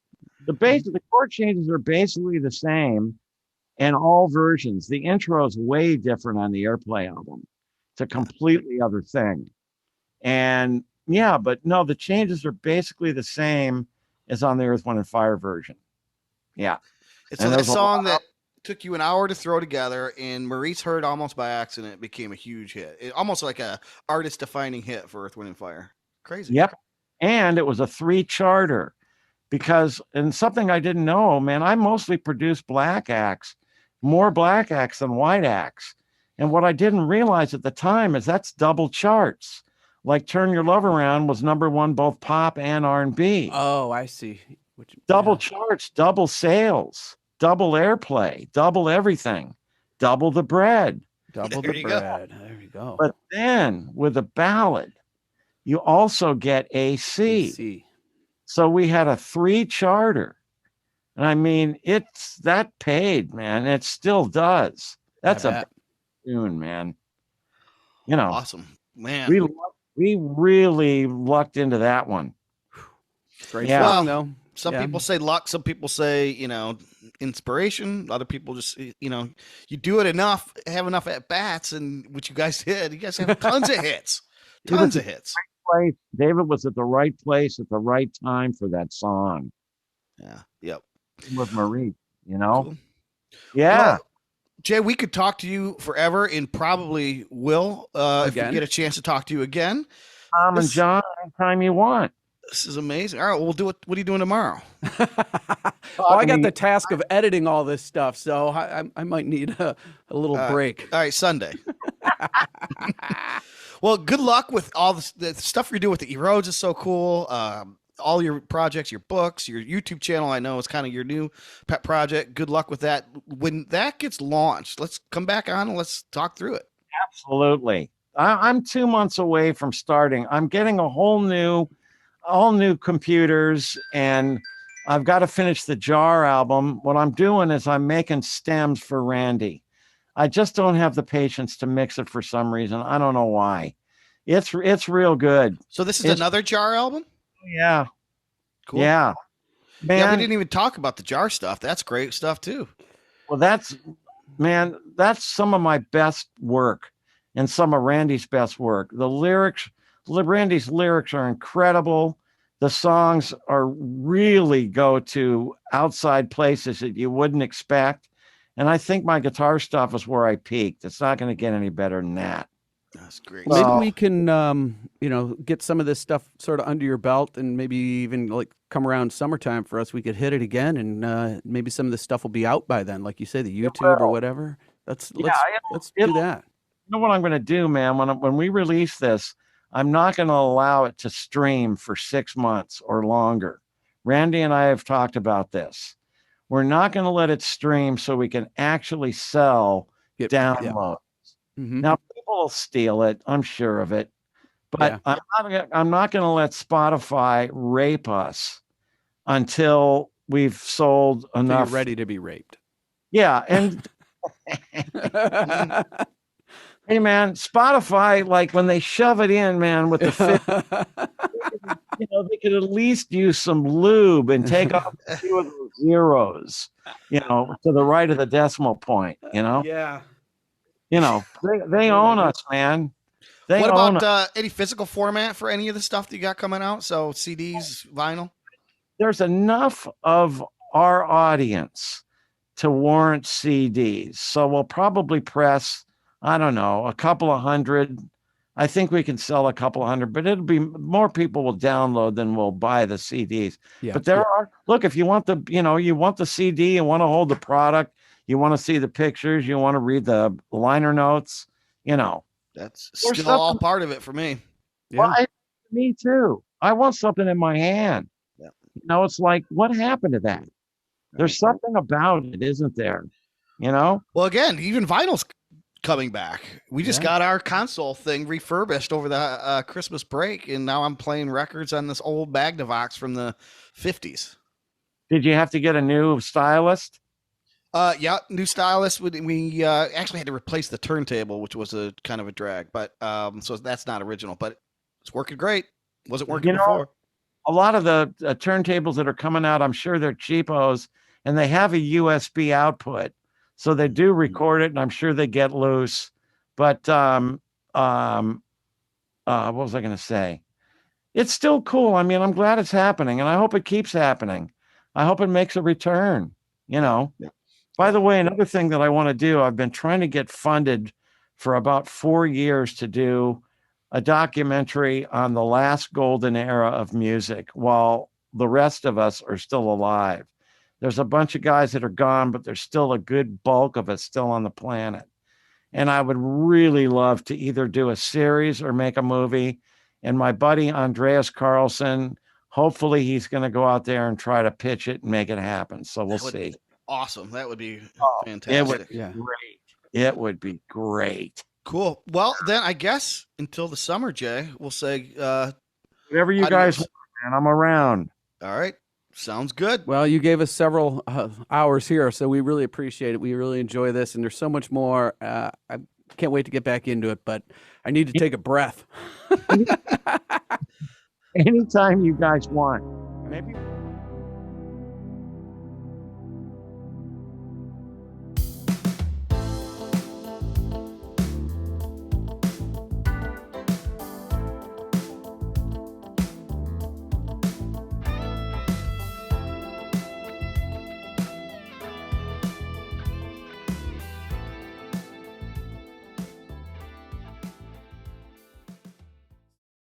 The chord changes are basically the same in all versions. The intro is way different on the Airplay album. It's a completely other thing. And yeah, but no, the changes are basically the same as on the Earth, Wind, and Fire version. Yeah. It's a song that took you an hour to throw together, and Maurice heard almost by accident. It became a huge hit. Almost like a artist-defining hit for Earth, Wind, and Fire. Crazy. Yep. And it was a 3-charter. Because, and something I didn't know, man, I mostly produce black acts, more black acts than white acts. And what I didn't realize at the time is that's double charts. Like Turn Your Love Around was #1 both pop and R&B. Oh, I see. Double charts, double sales, double Airplay, double everything, double the bread. Double the bread. There you go. But then with a ballad, you also get AC. So we had a 3-charter. And I mean, that paid, man. It still does. That's a tune, man. Awesome, man. We really lucked into that one. Great song, though. Some people say luck. Some people say, inspiration. Other people just, you do it enough, have enough at bats, and what you guys did. You guys have tons of hits. Tons of hits. Place. David was at the right place at the right time for that song. Yeah. Yep. With Marie, Cool. Yeah. Well, Jay, we could talk to you forever, and probably will if we get a chance to talk to you again. Tom and John, anytime you want. This is amazing. All right, we'll do it. What are you doing tomorrow? Well, I got the task of editing all this stuff, so I might need a little break. All right, Sunday. Well, good luck with all the stuff you're doing with the E-Rhodes is so cool. All your projects, your books, your YouTube channel, I know is kind of your new pet project. Good luck with that. When that gets launched, let's come back on and let's talk through it. Absolutely. I'm 2 months away from starting. I'm getting a whole new all new computers, and I've got to finish the Jar album. What I'm doing is I'm making stems for Randy. I just don't have the patience to mix it for some reason. I don't know why. It's real good. So this is another Jar album? Yeah. Cool. Yeah. Man, yeah, we didn't even talk about the Jar stuff. That's great stuff too. Well, that's some of my best work and some of Randy's best work. Randy's lyrics are incredible. The songs are really go to outside places that you wouldn't expect. And I think my guitar stuff is where I peaked. It's not going to get any better than that. That's great. Maybe we can, get some of this stuff sort of under your belt, and maybe even like come around summertime for us, we could hit it again, and maybe some of this stuff will be out by then, like you say, the YouTube or whatever. Let's do that. You know what I'm going to do, man? When we release this, I'm not going to allow it to stream for 6 months or longer. Randy and I have talked about this. We're not going to let it stream so we can actually sell downloads. Mm-hmm. Now, people will steal it. I'm sure of it. But I'm not going to let Spotify rape us until we've sold enough. You're ready to be raped. Yeah. And hey, man, Spotify, like when they shove it in, man, with the fit, they could at least use some lube and take off a few of those zeros, to the right of the decimal point, Yeah. They own us, man. What about any physical format for any of the stuff that you got coming out? So CDs, vinyl? There's enough of our audience to warrant CDs. So we'll probably press, I don't know, a couple of hundred. I think we can sell a couple of hundred, but it'll be more people will download than will buy the CDs. Yeah. But look, if you want you want the CD, you want to hold the product, you want to see the pictures, you want to read the liner notes, That's still all part of it for me. Yeah. Well, me too. I want something in my hand. Yeah. It's like, what happened to that? There's something about it, isn't there? Well, again, even vinyl's coming back. We just got our console thing refurbished over the Christmas break, and now I'm playing records on this old Magnavox from the 50s. Did you have to get a new stylus? Yeah, new stylus. We actually had to replace the turntable, which was a kind of a drag, but so that's not original, but it's working great. Wasn't working before. A lot of the turntables that are coming out, I'm sure they're cheapos, and they have a USB output, so they do record it, and I'm sure they get loose. But what was I going to say? It's still cool. I mean, I'm glad it's happening, and I hope it keeps happening. I hope it makes a return. Yeah. By the way, another thing that I want to do, I've been trying to get funded for about 4 years to do a documentary on the last golden era of music while the rest of us are still alive. There's a bunch of guys that are gone, but there's still a good bulk of us still on the planet. And I would really love to either do a series or make a movie. And my buddy, Andreas Carlson, hopefully he's going to go out there and try to pitch it and make it happen. So we'll see. Awesome. That would be fantastic. It would be great. It would be great. Cool. Well, then I guess until the summer, Jay, we'll say whatever you guys want, man. I'm around. All right. Sounds good. Well, you gave us several hours here, so we really appreciate it. We really enjoy this, and there's so much more. I can't wait to get back into it, but I need to take a breath. Anytime you guys want. Maybe.